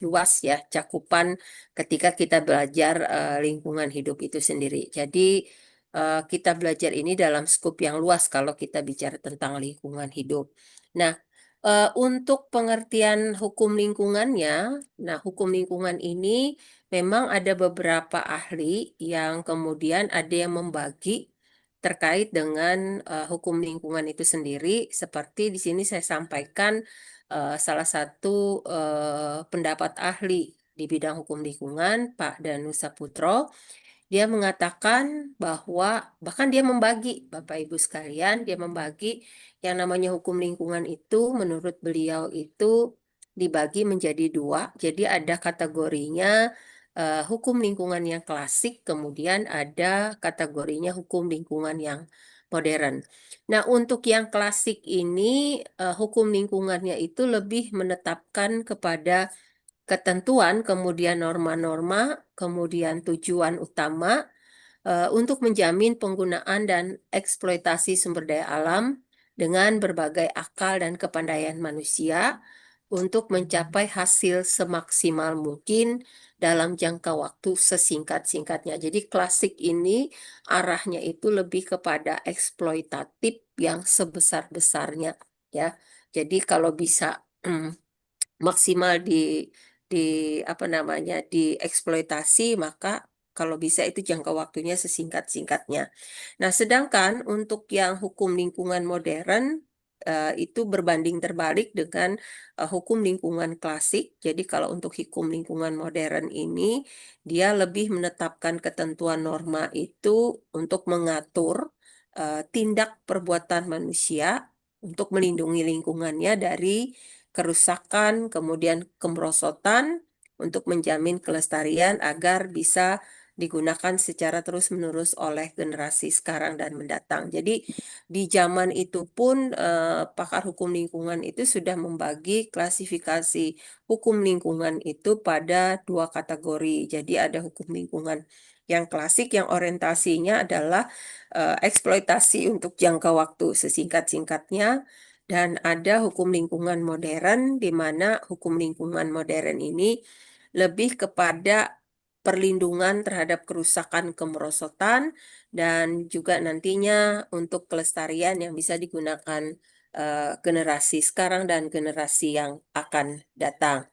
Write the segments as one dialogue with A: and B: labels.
A: luas ya cakupan ketika kita belajar lingkungan hidup itu sendiri. Jadi kita belajar ini dalam skup yang luas kalau kita bicara tentang lingkungan hidup. Nah, untuk pengertian hukum lingkungannya, nah hukum lingkungan ini memang ada beberapa ahli yang kemudian ada yang membagi terkait dengan hukum lingkungan itu sendiri. Seperti di sini saya sampaikan salah satu pendapat ahli di bidang hukum lingkungan, Pak Danu Saputro. Dia mengatakan bahwa bahkan dia membagi, Bapak Ibu sekalian, dia membagi yang namanya hukum lingkungan itu menurut beliau itu dibagi menjadi dua. Jadi ada kategorinya hukum lingkungan yang klasik, kemudian ada kategorinya hukum lingkungan yang modern. Nah, untuk yang klasik ini hukum lingkungannya itu lebih menetapkan kepada ketentuan, kemudian norma-norma, kemudian tujuan utama untuk menjamin penggunaan dan eksploitasi sumber daya alam dengan berbagai akal dan kepandaian manusia untuk mencapai hasil semaksimal mungkin dalam jangka waktu sesingkat-singkatnya. Jadi klasik ini arahnya itu lebih kepada eksploitatif yang sebesar-besarnya ya. Jadi kalau bisa maksimal di apa namanya dieksploitasi, maka kalau bisa itu jangka waktunya sesingkat-singkatnya. Nah, sedangkan untuk yang hukum lingkungan modern itu berbanding terbalik dengan hukum lingkungan klasik. Jadi kalau untuk hukum lingkungan modern ini dia lebih menetapkan ketentuan norma itu untuk mengatur tindak perbuatan manusia untuk melindungi lingkungannya dari kerusakan, kemudian kemerosotan untuk menjamin kelestarian agar bisa digunakan secara terus-menerus oleh generasi sekarang dan mendatang. Jadi di zaman itu pun pakar hukum lingkungan itu sudah membagi klasifikasi hukum lingkungan itu pada dua kategori. Jadi ada hukum lingkungan yang klasik yang orientasinya adalah eksploitasi untuk jangka waktu sesingkat-singkatnya dan ada hukum lingkungan modern di mana hukum lingkungan modern ini lebih kepada perlindungan terhadap kerusakan kemerosotan dan juga nantinya untuk kelestarian yang bisa digunakan generasi sekarang dan generasi yang akan datang.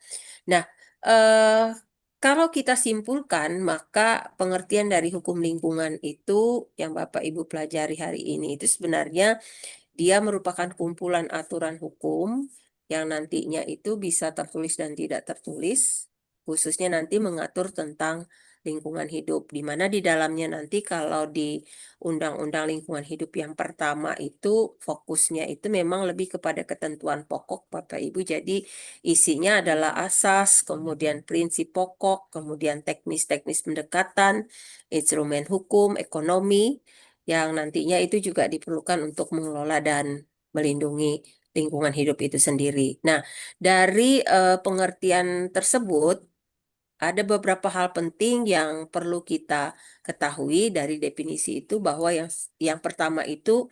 A: Nah, eh, kalau kita simpulkan, maka pengertian dari hukum lingkungan itu yang Bapak Ibu pelajari hari ini itu sebenarnya dia merupakan kumpulan aturan hukum yang nantinya itu bisa tertulis dan tidak tertulis, khususnya nanti mengatur tentang lingkungan hidup, di mana di dalamnya nanti kalau di Undang-Undang Lingkungan Hidup yang pertama itu fokusnya itu memang lebih kepada ketentuan pokok, Bapak Ibu. Jadi isinya adalah asas, kemudian prinsip pokok, kemudian teknis-teknis pendekatan, instrumen hukum, ekonomi, yang nantinya itu juga diperlukan untuk mengelola dan melindungi lingkungan hidup itu sendiri. Nah, dari pengertian tersebut, ada beberapa hal penting yang perlu kita ketahui dari definisi itu bahwa yang pertama itu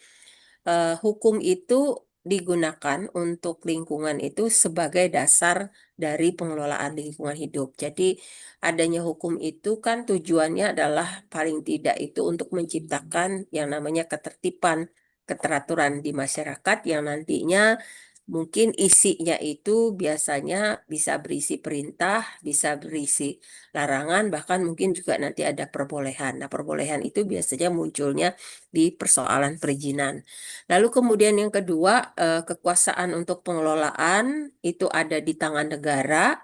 A: hukum itu digunakan untuk lingkungan itu sebagai dasar dari pengelolaan lingkungan hidup. Jadi adanya hukum itu kan tujuannya adalah paling tidak itu untuk menciptakan yang namanya ketertiban, keteraturan di masyarakat yang nantinya mungkin isinya itu biasanya bisa berisi perintah, bisa berisi larangan, bahkan mungkin juga nanti ada perbolehan. Nah, perbolehan itu biasanya munculnya di persoalan perizinan. Lalu kemudian yang kedua, kekuasaan untuk pengelolaan itu ada di tangan negara.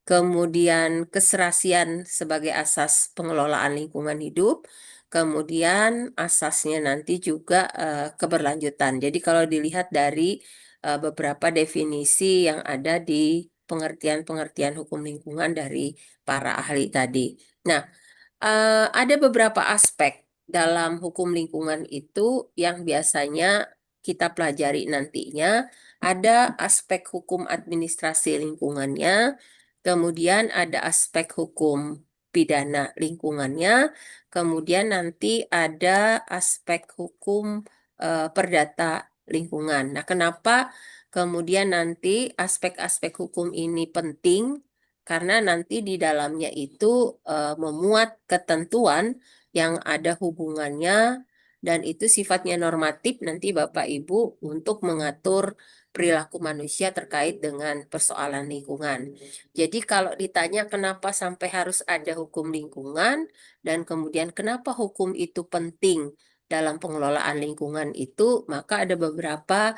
A: Kemudian keserasian sebagai asas pengelolaan lingkungan hidup. Kemudian asasnya nanti juga keberlanjutan. Jadi kalau dilihat dari beberapa definisi yang ada di pengertian-pengertian hukum lingkungan dari para ahli tadi. Nah, ada beberapa aspek dalam hukum lingkungan itu yang biasanya kita pelajari nantinya. Ada aspek hukum administrasi lingkungannya, kemudian ada aspek hukum pidana lingkungannya, kemudian nanti ada aspek hukum perdata lingkungan. Nah, kenapa kemudian nanti aspek-aspek hukum ini penting? karena nanti di dalamnya itu memuat ketentuan yang ada hubungannya dan itu sifatnya normatif nanti Bapak Ibu untuk mengatur perilaku manusia terkait dengan persoalan lingkungan. Jadi kalau ditanya kenapa sampai harus ada hukum lingkungan dan kemudian kenapa hukum itu penting dalam pengelolaan lingkungan itu, maka ada beberapa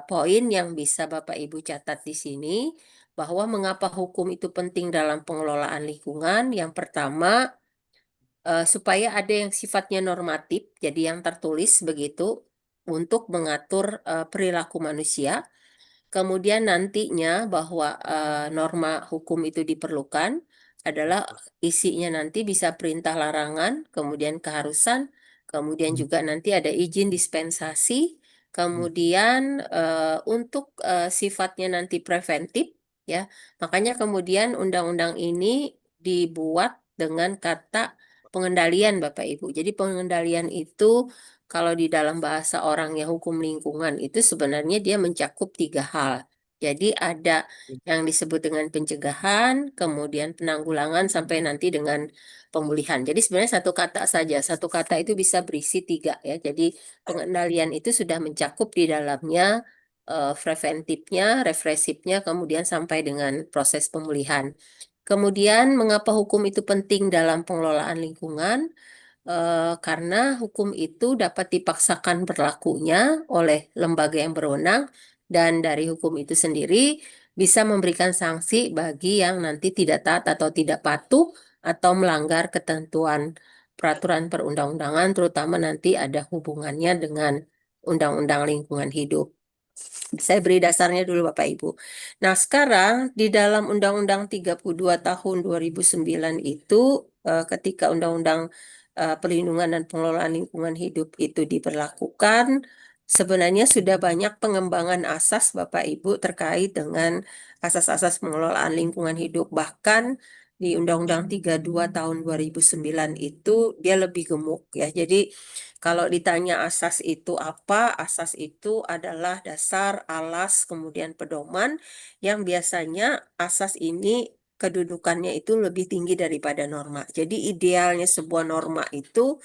A: poin yang bisa Bapak Ibu catat di sini bahwa mengapa hukum itu penting dalam pengelolaan lingkungan. Yang pertama, supaya ada yang sifatnya normatif, jadi yang tertulis begitu untuk mengatur perilaku manusia. Kemudian nantinya bahwa norma hukum itu diperlukan adalah isinya nanti bisa perintah larangan, kemudian keharusan, kemudian juga nanti ada izin dispensasi, kemudian untuk sifatnya nanti preventif, ya. Makanya kemudian undang-undang ini dibuat dengan kata pengendalian, Bapak Ibu. Jadi pengendalian itu kalau di dalam bahasa orangnya hukum lingkungan itu sebenarnya dia mencakup tiga hal. Jadi ada yang disebut dengan pencegahan, kemudian penanggulangan, sampai nanti dengan pemulihan. Jadi sebenarnya satu kata saja, satu kata itu bisa berisi tiga ya. Jadi pengendalian itu sudah mencakup di dalamnya preventifnya, represifnya, kemudian sampai dengan proses pemulihan. Kemudian mengapa hukum itu penting dalam pengelolaan lingkungan? Karena hukum itu dapat dipaksakan berlakunya oleh lembaga yang berwenang dan dari hukum itu sendiri bisa memberikan sanksi bagi yang nanti tidak taat atau tidak patuh atau melanggar ketentuan peraturan perundang-undangan, terutama nanti ada hubungannya dengan undang-undang lingkungan hidup. Saya beri dasarnya dulu Bapak Ibu. Nah, sekarang di dalam Undang-Undang 32 tahun 2009 itu ketika Undang-Undang Perlindungan dan Pengelolaan Lingkungan Hidup itu diberlakukan, sebenarnya sudah banyak pengembangan asas Bapak Ibu terkait dengan asas-asas pengelolaan lingkungan hidup. Bahkan di Undang-Undang 32 tahun 2009 itu dia lebih gemuk ya. Jadi kalau ditanya asas itu apa, asas itu adalah dasar, alas, kemudian pedoman yang biasanya asas ini kedudukannya itu lebih tinggi daripada norma. Jadi idealnya sebuah norma itu,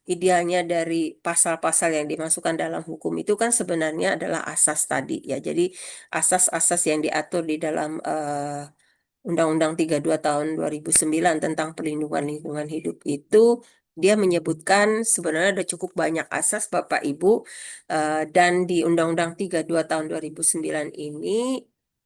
A: idealnya dari pasal-pasal yang dimasukkan dalam hukum itu kan sebenarnya adalah asas tadi ya. Jadi asas-asas yang diatur di dalam Undang-Undang 32 tahun 2009 tentang perlindungan lingkungan hidup itu dia menyebutkan sebenarnya ada cukup banyak asas Bapak Ibu dan di Undang-Undang 32 tahun 2009 ini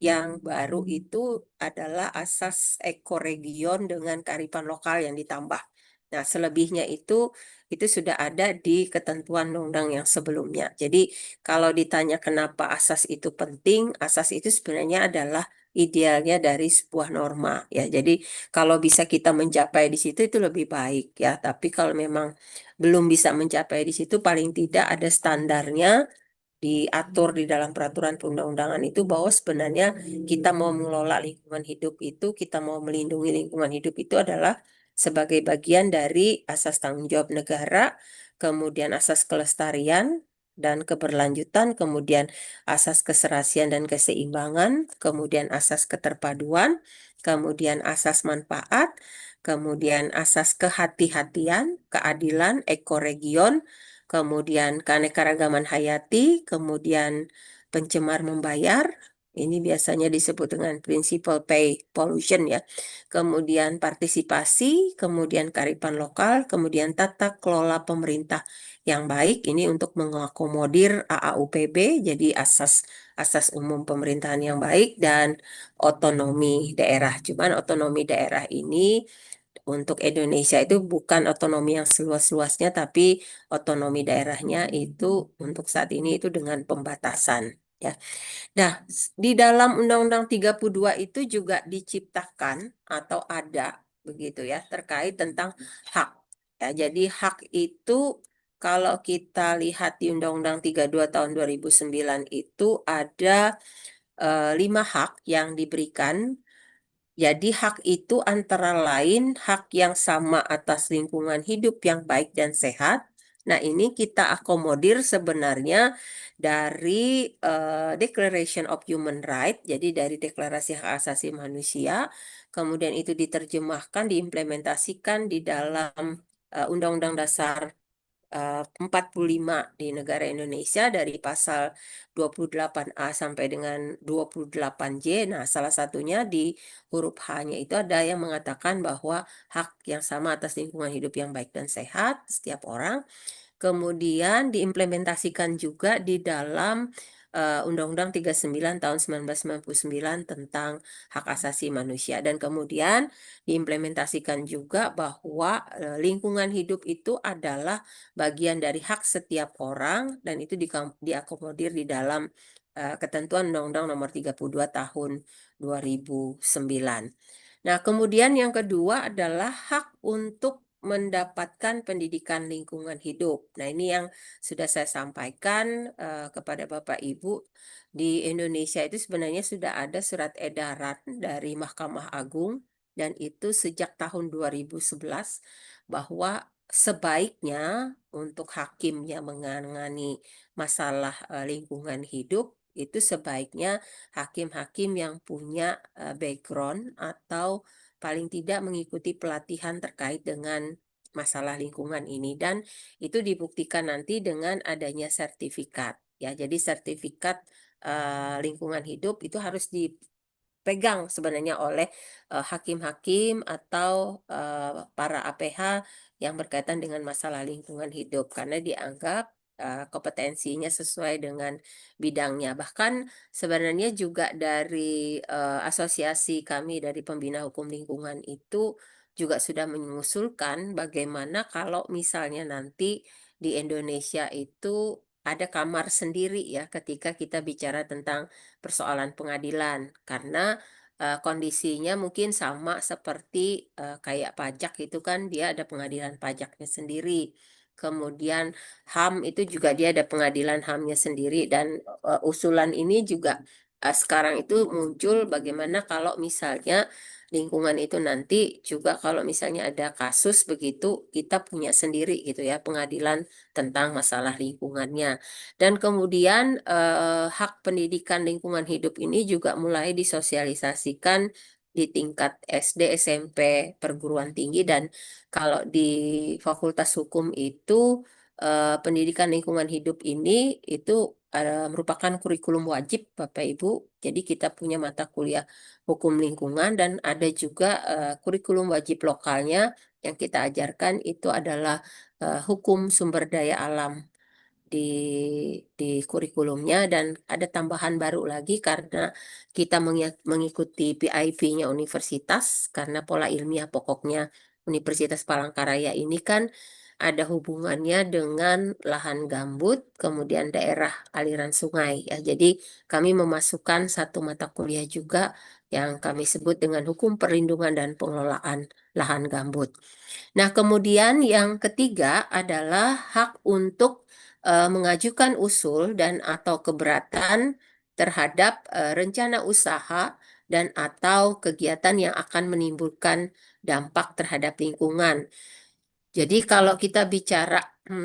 A: yang baru itu adalah asas ekoregion dengan kearifan lokal yang ditambah. Nah, selebihnya itu sudah ada di ketentuan undang-undang yang sebelumnya. Jadi, kalau ditanya kenapa asas itu penting, asas itu sebenarnya adalah idealnya dari sebuah norma ya. Jadi kalau bisa kita mencapai di situ itu lebih baik ya. Tapi kalau memang belum bisa mencapai di situ, paling tidak ada standarnya diatur di dalam peraturan perundang-undangan itu bahwa sebenarnya kita mau mengelola lingkungan hidup itu, kita mau melindungi lingkungan hidup itu adalah sebagai bagian dari asas tanggung jawab negara, kemudian asas kelestarian dan keberlanjutan, kemudian asas keserasian dan keseimbangan, kemudian asas keterpaduan, kemudian asas manfaat, kemudian asas kehati-hatian, keadilan, ekoregion, kemudian keanekaragaman hayati, kemudian pencemar membayar, ini biasanya disebut dengan principal pay pollution ya. Kemudian partisipasi, kemudian kearifan lokal, kemudian tata kelola pemerintah yang baik, ini untuk mengakomodir AAUPB, jadi asas umum pemerintahan yang baik dan otonomi daerah. Cuman otonomi daerah ini untuk Indonesia itu bukan otonomi yang seluas-luasnya, tapi otonomi daerahnya itu untuk saat ini itu dengan pembatasan. Ya. Nah, di dalam Undang-Undang 32 itu juga diciptakan atau ada begitu ya terkait tentang hak. Ya, jadi hak itu kalau kita lihat di Undang-Undang 32 tahun 2009 itu ada 5 hak yang diberikan. Jadi hak itu antara lain hak yang sama atas lingkungan hidup yang baik dan sehat, Nah, ini kita akomodir sebenarnya dari Declaration of Human Rights, jadi dari Deklarasi Hak Asasi Manusia, kemudian itu diterjemahkan, diimplementasikan di dalam Undang-Undang Dasar 45 di negara Indonesia dari pasal 28A sampai dengan 28J. Nah, salah satunya di huruf H-nya itu ada yang mengatakan bahwa hak yang sama atas lingkungan hidup yang baik dan sehat setiap orang. Kemudian diimplementasikan juga di dalam Undang-Undang 39 tahun 1999 tentang hak asasi manusia, dan kemudian diimplementasikan juga bahwa lingkungan hidup itu adalah bagian dari hak setiap orang, dan itu diakomodir di dalam ketentuan Undang-Undang Nomor 32 Tahun 2009. Nah, kemudian yang kedua adalah hak untuk mendapatkan pendidikan lingkungan hidup. Nah, ini yang sudah saya sampaikan kepada Bapak Ibu. Di Indonesia itu sebenarnya sudah ada surat edaran dari Mahkamah Agung, dan itu sejak tahun 2011, bahwa sebaiknya untuk hakim yang menangani masalah lingkungan hidup itu sebaiknya hakim-hakim yang punya background atau paling tidak mengikuti pelatihan terkait dengan masalah lingkungan ini, dan itu dibuktikan nanti dengan adanya sertifikat ya. Jadi sertifikat lingkungan hidup itu harus dipegang sebenarnya oleh hakim-hakim atau para APH yang berkaitan dengan masalah lingkungan hidup, karena dianggap kompetensinya sesuai dengan bidangnya. Bahkan sebenarnya juga dari asosiasi kami dari Pembina Hukum Lingkungan itu juga sudah mengusulkan bagaimana kalau misalnya nanti di Indonesia itu ada kamar sendiri ya ketika kita bicara tentang persoalan pengadilan, karena kondisinya mungkin sama seperti kayak pajak itu kan dia ada pengadilan pajaknya sendiri. Kemudian HAM itu juga dia ada pengadilan HAM-nya sendiri, dan usulan ini juga sekarang itu muncul bagaimana kalau misalnya lingkungan itu nanti juga kalau misalnya ada kasus begitu kita punya sendiri gitu ya pengadilan tentang masalah lingkungannya. Dan kemudian hak pendidikan lingkungan hidup ini juga mulai disosialisasikan di tingkat SD, SMP, perguruan tinggi, dan kalau di Fakultas Hukum itu pendidikan lingkungan hidup ini itu merupakan kurikulum wajib Bapak Ibu. Jadi kita punya mata kuliah hukum lingkungan, dan ada juga kurikulum wajib lokalnya yang kita ajarkan itu adalah hukum sumber daya alam di kurikulumnya, dan ada tambahan baru lagi karena kita mengikuti PIP-nya universitas, karena pola ilmiah pokoknya Universitas Palangkaraya ini kan ada hubungannya dengan lahan gambut, kemudian daerah aliran sungai ya. Jadi kami memasukkan satu mata kuliah juga yang kami sebut dengan hukum perlindungan dan pengelolaan lahan gambut. Nah, kemudian yang ketiga adalah hak untuk mengajukan usul dan atau keberatan terhadap rencana usaha dan atau kegiatan yang akan menimbulkan dampak terhadap lingkungan. Jadi kalau kita bicara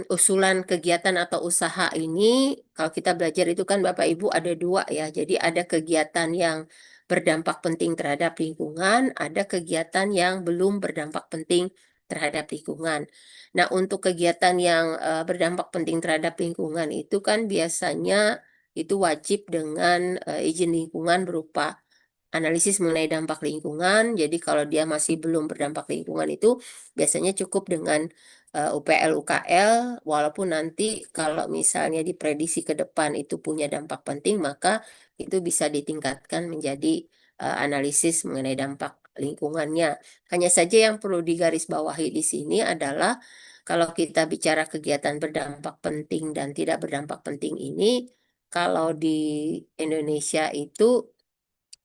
A: usulan kegiatan atau usaha ini, kalau kita belajar itu kan Bapak Ibu ada dua ya. Jadi ada kegiatan yang berdampak penting terhadap lingkungan, ada kegiatan yang belum berdampak penting terhadap lingkungan. Nah, untuk kegiatan yang berdampak penting terhadap lingkungan itu kan biasanya itu wajib dengan izin lingkungan berupa analisis mengenai dampak lingkungan. Jadi kalau dia masih belum berdampak lingkungan itu biasanya cukup dengan UPL UKL, walaupun nanti kalau misalnya diprediksi ke depan itu punya dampak penting, maka itu bisa ditingkatkan menjadi analisis mengenai dampak lingkungannya. Hanya saja yang perlu digarisbawahi di sini adalah kalau kita bicara kegiatan berdampak penting dan tidak berdampak penting ini, kalau di Indonesia itu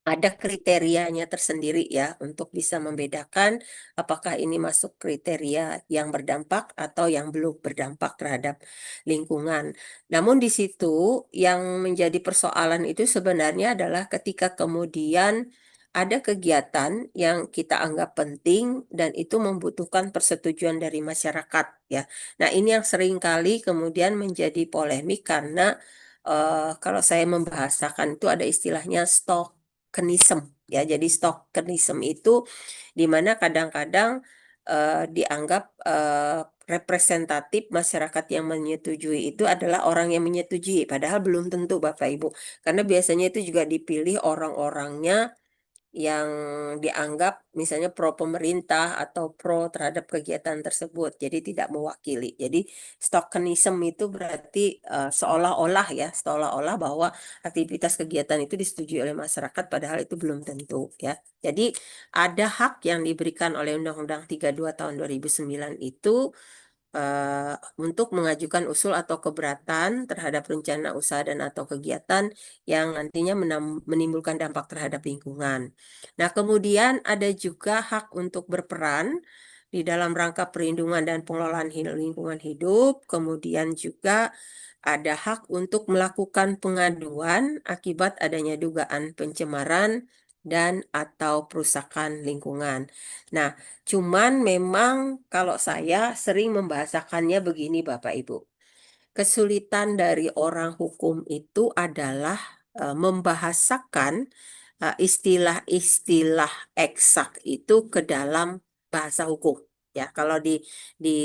A: ada kriterianya tersendiri ya untuk bisa membedakan apakah ini masuk kriteria yang berdampak atau yang belum berdampak terhadap lingkungan. Namun di situ yang menjadi persoalan itu sebenarnya adalah ketika kemudian ada kegiatan yang kita anggap penting dan itu membutuhkan persetujuan dari masyarakat ya. Nah, ini yang sering kali kemudian menjadi polemik karena kalau saya membahasakan itu ada istilahnya tokenism ya. Jadi tokenism itu di mana kadang-kadang dianggap representatif masyarakat yang menyetujui itu adalah orang yang menyetujui, padahal belum tentu Bapak Ibu. Karena biasanya itu juga dipilih orang-orangnya yang dianggap misalnya pro pemerintah atau pro terhadap kegiatan tersebut, jadi tidak mewakili. Jadi tokenism itu berarti seolah-olah ya, seolah-olah bahwa aktivitas kegiatan itu disetujui oleh masyarakat, padahal itu belum tentu ya. Jadi ada hak yang diberikan oleh Undang-Undang 32 tahun 2009 itu untuk mengajukan usul atau keberatan terhadap rencana usaha dan atau kegiatan yang nantinya menimbulkan dampak terhadap lingkungan. Nah, kemudian ada juga hak untuk berperan di dalam rangka perlindungan dan pengelolaan lingkungan hidup. Kemudian juga ada hak untuk melakukan pengaduan akibat adanya dugaan pencemaran dan atau perusakan lingkungan. Nah, cuman memang kalau saya sering membahasakannya begini Bapak Ibu. Kesulitan dari orang hukum itu adalah membahasakan istilah-istilah eksak itu ke dalam bahasa hukum. Ya, kalau di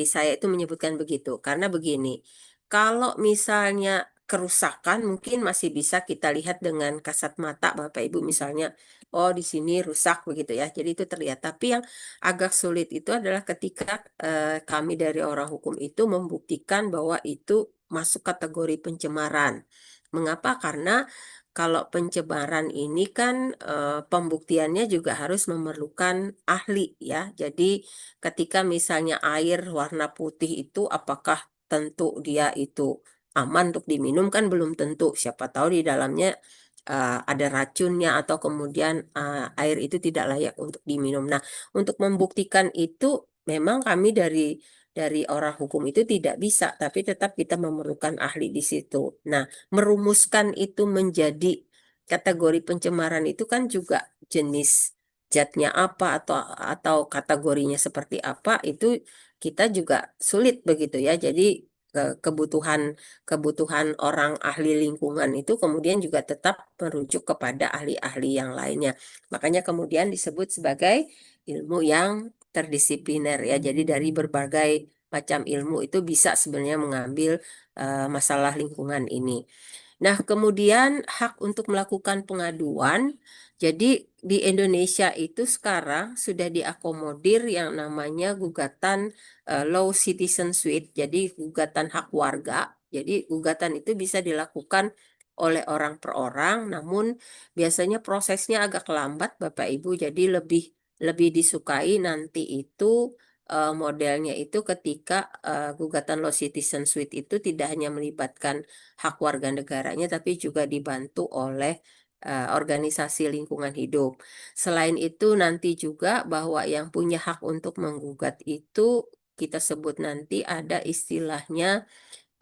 A: saya itu menyebutkan begitu. Karena begini, kalau misalnya kerusakan mungkin masih bisa kita lihat dengan kasat mata Bapak Ibu misalnya, oh di sini rusak begitu ya. Jadi itu terlihat. Tapi yang agak sulit itu adalah ketika kami dari orang hukum itu membuktikan bahwa itu masuk kategori pencemaran. Mengapa? Karena kalau pencemaran ini kan pembuktiannya juga harus memerlukan ahli ya. Jadi ketika misalnya air warna putih itu apakah tentu dia itu aman untuk diminum kan belum tentu. Siapa tahu di dalamnya ada racunnya atau kemudian air itu tidak layak untuk diminum. Nah, untuk membuktikan itu memang kami dari orang hukum itu tidak bisa, tapi tetap kita memerlukan ahli di situ. Nah, merumuskan itu menjadi kategori pencemaran itu kan juga jenis zatnya apa atau kategorinya seperti apa itu kita juga sulit begitu ya. Jadi kebutuhan kebutuhan orang ahli lingkungan itu kemudian juga tetap merujuk kepada ahli-ahli yang lainnya. Makanya kemudian disebut sebagai ilmu yang terdisipliner ya. Jadi dari berbagai macam ilmu itu bisa sebenarnya mengambil masalah lingkungan ini. Nah, kemudian hak untuk melakukan pengaduan. Jadi di Indonesia itu sekarang sudah diakomodir yang namanya gugatan Law Citizen Suite. Jadi gugatan hak warga. Jadi gugatan itu bisa dilakukan oleh orang per orang, namun biasanya prosesnya agak lambat Bapak Ibu. Jadi lebih lebih disukai nanti itu modelnya itu ketika gugatan Law Citizen Suite itu tidak hanya melibatkan hak warga negaranya, tapi juga dibantu oleh organisasi lingkungan hidup. Selain itu, nanti juga bahwa yang punya hak untuk menggugat itu kita sebut nanti ada istilahnya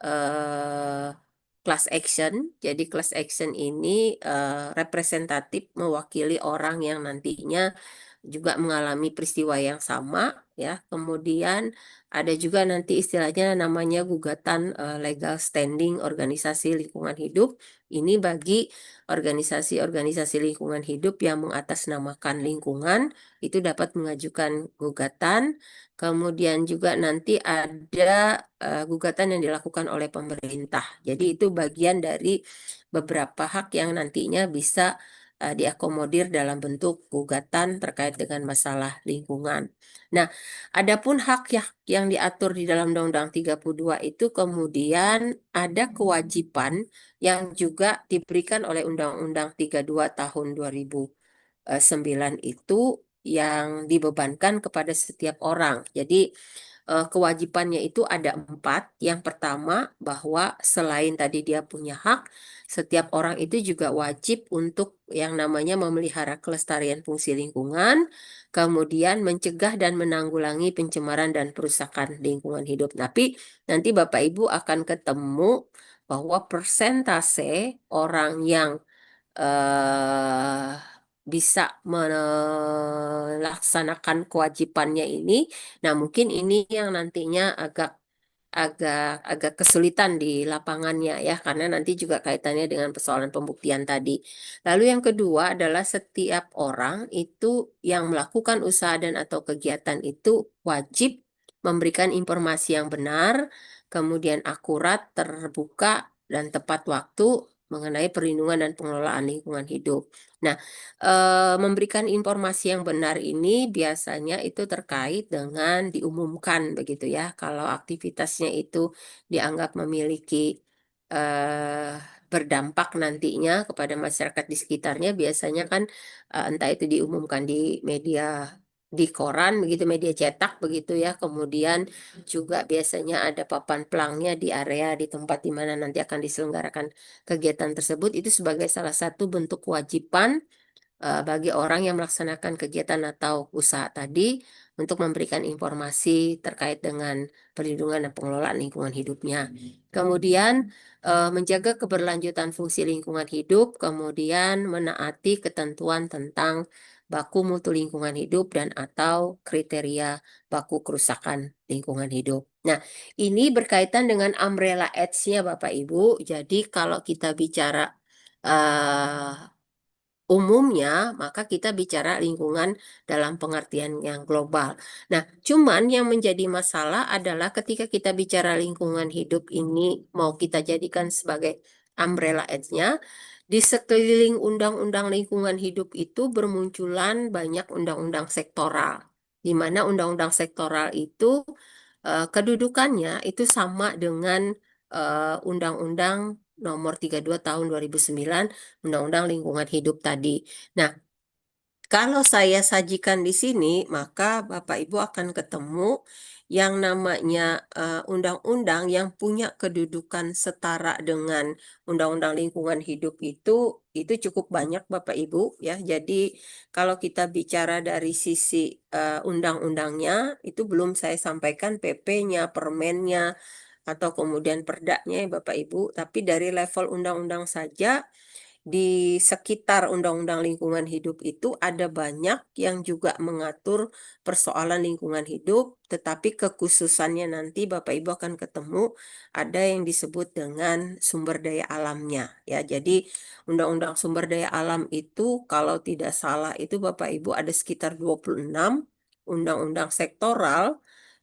A: eh, class action. Jadi class action ini representatif mewakili orang yang nantinya juga mengalami peristiwa yang sama ya. Kemudian ada juga nanti istilahnya namanya gugatan legal standing organisasi lingkungan hidup. Ini bagi organisasi-organisasi lingkungan hidup yang mengatasnamakan lingkungan itu dapat mengajukan gugatan. Kemudian juga nanti ada gugatan yang dilakukan oleh pemerintah. Jadi itu bagian dari beberapa hak yang nantinya bisa diakomodir dalam bentuk gugatan terkait dengan masalah lingkungan. Nah, adapun hak yang diatur di dalam Undang-Undang 32 itu kemudian ada kewajiban yang juga diberikan oleh Undang-Undang 32 tahun 2009 itu yang dibebankan kepada setiap orang. Jadi kewajibannya itu ada empat. Yang pertama bahwa selain tadi dia punya hak, setiap orang itu juga wajib untuk yang namanya memelihara kelestarian fungsi lingkungan, kemudian mencegah dan menanggulangi pencemaran dan perusakan lingkungan hidup. Tapi nanti Bapak Ibu akan ketemu bahwa persentase orang yang eh, bisa melaksanakan kewajibannya ini. Nah, mungkin ini yang nantinya agak agak agak kesulitan di lapangannya ya, karena nanti juga kaitannya dengan persoalan pembuktian tadi. Lalu yang kedua adalah setiap orang itu yang melakukan usaha dan atau kegiatan itu wajib memberikan informasi yang benar, kemudian akurat, terbuka, dan tepat waktu mengenai perlindungan dan pengelolaan lingkungan hidup. Nah, memberikan informasi yang benar ini biasanya itu terkait dengan diumumkan begitu ya, kalau aktivitasnya itu dianggap memiliki, eee, berdampak nantinya kepada masyarakat di sekitarnya biasanya kan, entah itu diumumkan di media di koran begitu, media cetak begitu ya, kemudian juga biasanya ada papan pelangnya di area di tempat di mana nanti akan diselenggarakan kegiatan tersebut, itu sebagai salah satu bentuk kewajiban bagi orang yang melaksanakan kegiatan atau usaha tadi untuk memberikan informasi terkait dengan perlindungan dan pengelolaan lingkungan hidupnya. Kemudian, menjaga keberlanjutan fungsi lingkungan hidup, kemudian menaati ketentuan tentang baku mutu lingkungan hidup dan atau kriteria baku kerusakan lingkungan hidup. Nah, ini berkaitan dengan umbrella acts-nya Bapak Ibu. Jadi kalau kita bicara, eee umumnya, maka kita bicara lingkungan dalam pengertian yang global. Nah, cuman yang menjadi masalah adalah ketika kita bicara lingkungan hidup ini mau kita jadikan sebagai umbrella edge-nya, di sekeliling undang-undang lingkungan hidup itu bermunculan banyak undang-undang sektoral. Di mana undang-undang sektoral itu kedudukannya itu sama dengan Undang-Undang Nomor 32 Tahun 2009 Undang-Undang Lingkungan Hidup tadi. Nah, kalau saya sajikan di sini, maka Bapak Ibu akan ketemu yang namanya, undang-undang yang punya kedudukan setara dengan Undang-Undang Lingkungan Hidup itu cukup banyak Bapak Ibu ya. Jadi kalau kita bicara dari sisi, undang-undangnya, itu belum saya sampaikan PP-nya, permennya, atau kemudian perdanya ya Bapak Ibu. Tapi dari level undang-undang saja di sekitar Undang-Undang Lingkungan Hidup itu ada banyak yang juga mengatur persoalan lingkungan hidup, tetapi kekhususannya nanti Bapak Ibu akan ketemu ada yang disebut dengan sumber daya alamnya ya. Jadi Undang-Undang Sumber Daya Alam itu kalau tidak salah itu Bapak Ibu ada sekitar 26 undang-undang sektoral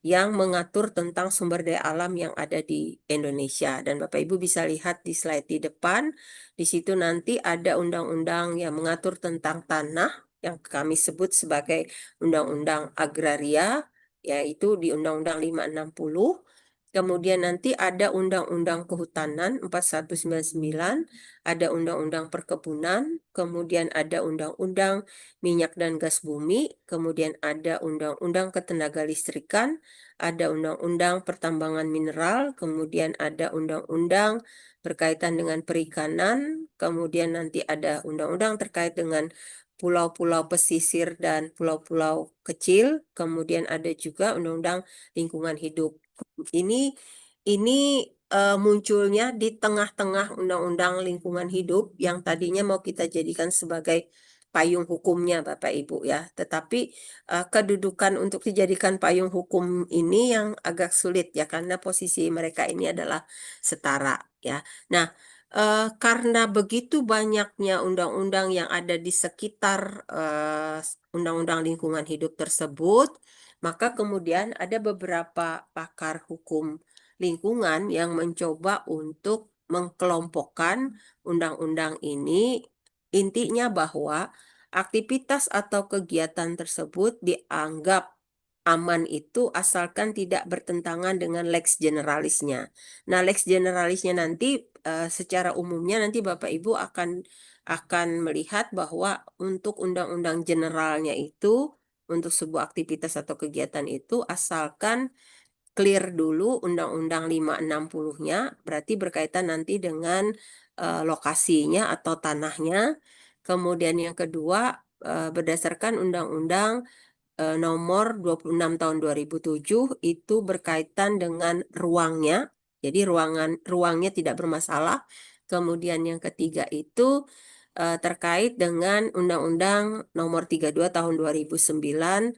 A: yang mengatur tentang sumber daya alam yang ada di Indonesia dan Bapak Ibu bisa lihat di slide di depan di situ nanti ada undang-undang yang mengatur tentang tanah yang kami sebut sebagai Undang-Undang Agraria, yaitu di Undang-Undang 560. Kemudian nanti ada Undang-Undang Kehutanan 4199, ada Undang-Undang Perkebunan, kemudian ada Undang-Undang Minyak dan Gas Bumi, kemudian ada Undang-Undang Ketenagalistrikan, ada Undang-Undang Pertambangan Mineral, kemudian ada Undang-Undang berkaitan dengan perikanan, kemudian nanti ada undang-undang terkait dengan pulau-pulau pesisir dan pulau-pulau kecil, kemudian ada juga undang-undang lingkungan hidup. Ini munculnya di tengah-tengah undang-undang lingkungan hidup yang tadinya mau kita jadikan sebagai payung hukumnya Bapak Ibu ya. Tetapi kedudukan untuk dijadikan payung hukum ini yang agak sulit ya karena posisi mereka ini adalah setara ya. Nah, karena begitu banyaknya undang-undang yang ada di sekitar undang-undang lingkungan hidup tersebut, maka kemudian ada beberapa pakar hukum lingkungan yang mencoba untuk mengkelompokkan undang-undang ini. Intinya bahwa aktivitas atau kegiatan tersebut dianggap aman itu asalkan tidak bertentangan dengan lex generalisnya. Nah, lex generalisnya nanti secara umumnya nanti Bapak Ibu akan melihat bahwa untuk undang-undang generalnya itu untuk sebuah aktivitas atau kegiatan itu asalkan clear dulu Undang-Undang 560-nya, berarti berkaitan nanti dengan lokasinya atau tanahnya. Kemudian yang kedua, berdasarkan Undang-Undang Nomor 26 Tahun 2007 itu berkaitan dengan ruangnya. Jadi ruangnya tidak bermasalah. Kemudian yang ketiga itu terkait dengan Undang-Undang Nomor 32 Tahun 2009,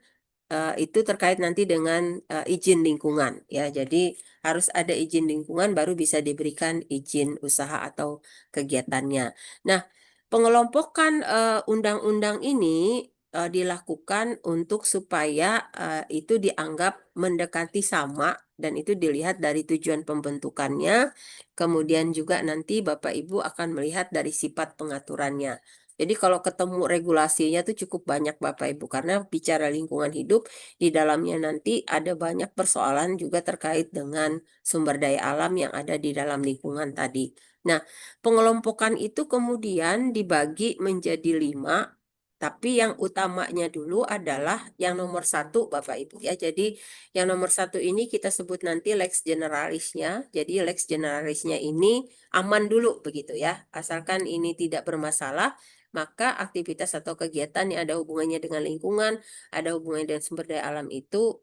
A: itu terkait nanti dengan izin lingkungan ya. Jadi harus ada izin lingkungan baru bisa diberikan izin usaha atau kegiatannya. Nah, pengelompokan undang-undang ini dilakukan untuk supaya itu dianggap mendekati sama dan itu dilihat dari tujuan pembentukannya. Kemudian juga nanti Bapak Ibu akan melihat dari sifat pengaturannya. Jadi kalau ketemu regulasinya tuh cukup banyak Bapak Ibu, karena bicara lingkungan hidup di dalamnya nanti ada banyak persoalan juga terkait dengan sumber daya alam yang ada di dalam lingkungan tadi. Nah, pengelompokan itu kemudian dibagi menjadi 5, tapi yang utamanya dulu adalah yang nomor 1 Bapak Ibu ya. Jadi yang nomor 1 ini kita sebut nanti lex generalisnya. Jadi lex generalisnya ini aman dulu begitu ya. Asalkan ini tidak bermasalah, maka aktivitas atau kegiatan yang ada hubungannya dengan lingkungan, ada hubungannya dengan sumber daya alam itu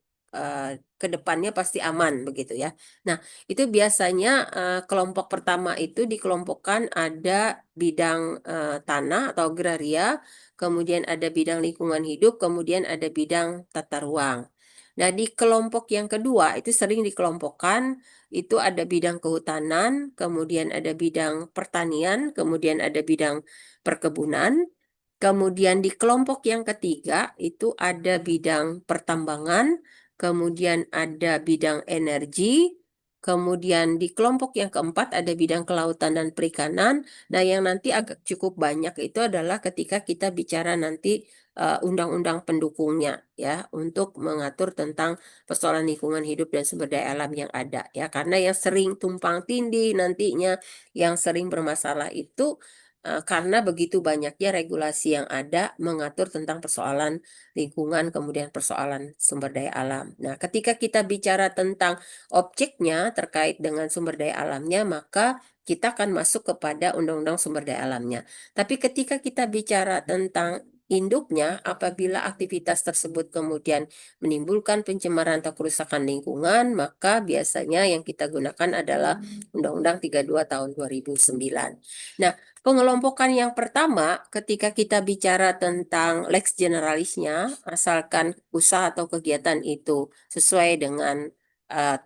A: ke depannya pasti aman begitu ya. Nah, itu biasanya kelompok pertama itu dikelompokkan ada bidang tanah atau agraria, kemudian ada bidang lingkungan hidup, kemudian ada bidang tata ruang. Nah, di kelompok yang kedua itu sering dikelompokkan, itu ada bidang kehutanan, kemudian ada bidang pertanian, kemudian ada bidang perkebunan. Kemudian di kelompok yang ketiga itu ada bidang pertambangan, kemudian ada bidang energi, kemudian di kelompok yang keempat ada bidang kelautan dan perikanan. Nah, yang nanti agak cukup banyak itu adalah ketika kita bicara nanti undang-undang pendukungnya ya untuk mengatur tentang persoalan lingkungan hidup dan sumber daya alam yang ada ya. Karena yang sering tumpang tindih nantinya, yang sering bermasalah itu karena begitu banyaknya regulasi yang ada mengatur tentang persoalan lingkungan, kemudian persoalan sumber daya alam. Nah, ketika kita bicara tentang objeknya terkait dengan sumber daya alamnya, maka kita akan masuk kepada undang-undang sumber daya alamnya. Tapi ketika kita bicara tentang induknya, apabila aktivitas tersebut kemudian menimbulkan pencemaran atau kerusakan lingkungan, maka biasanya yang kita gunakan adalah Undang-Undang 32 tahun 2009. Nah, pengelompokan yang pertama, ketika kita bicara tentang lex generalisnya, asalkan usaha atau kegiatan itu sesuai dengan eh,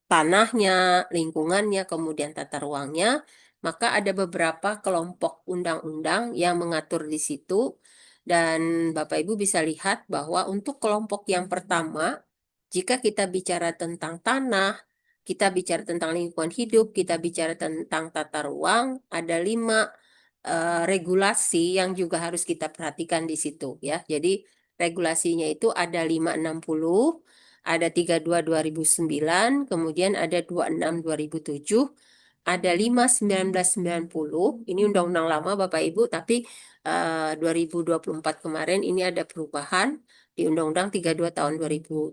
A: tanahnya, lingkungannya, kemudian tata ruangnya, maka ada beberapa kelompok undang-undang yang mengatur di situ. Dan Bapak Ibu bisa lihat bahwa untuk kelompok yang pertama, jika kita bicara tentang tanah, kita bicara tentang lingkungan hidup, kita bicara tentang tata ruang, ada 5 regulasi yang juga harus kita perhatikan di situ ya. Jadi regulasinya itu ada 560, ada 32 2009, kemudian ada 26 2007, ada 5 1990. Ini undang-undang lama Bapak Ibu, tapi 2024 kemarin ini ada perubahan di Undang-Undang 32 tahun 2024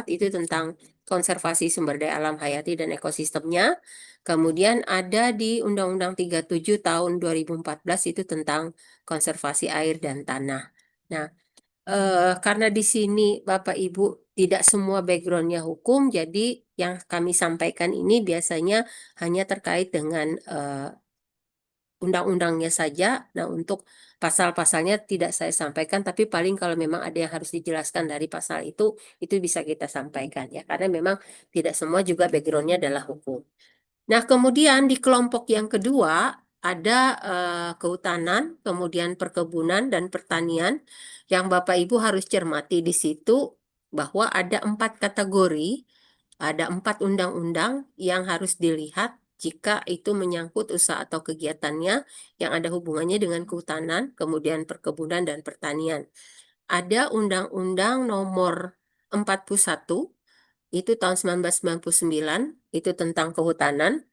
A: itu tentang konservasi sumber daya alam hayati dan ekosistemnya. Kemudian ada di Undang-Undang 37 tahun 2014 itu tentang konservasi air dan tanah. Nah, karena di sini Bapak Ibu tidak semua backgroundnya hukum, jadi yang kami sampaikan ini biasanya hanya terkait dengan undang-undangnya saja. Nah, untuk pasal-pasalnya tidak saya sampaikan, tapi paling kalau memang ada yang harus dijelaskan dari pasal itu bisa kita sampaikan ya, karena memang tidak semua juga backgroundnya adalah hukum. Nah, kemudian di kelompok yang kedua ada kehutanan, kemudian perkebunan dan pertanian yang Bapak Ibu harus cermati di situ bahwa ada 4 kategori, ada 4 undang-undang yang harus dilihat jika itu menyangkut usaha atau kegiatannya yang ada hubungannya dengan kehutanan, kemudian perkebunan dan pertanian. Ada Undang-Undang Nomor 41 itu tahun 1999 itu tentang kehutanan.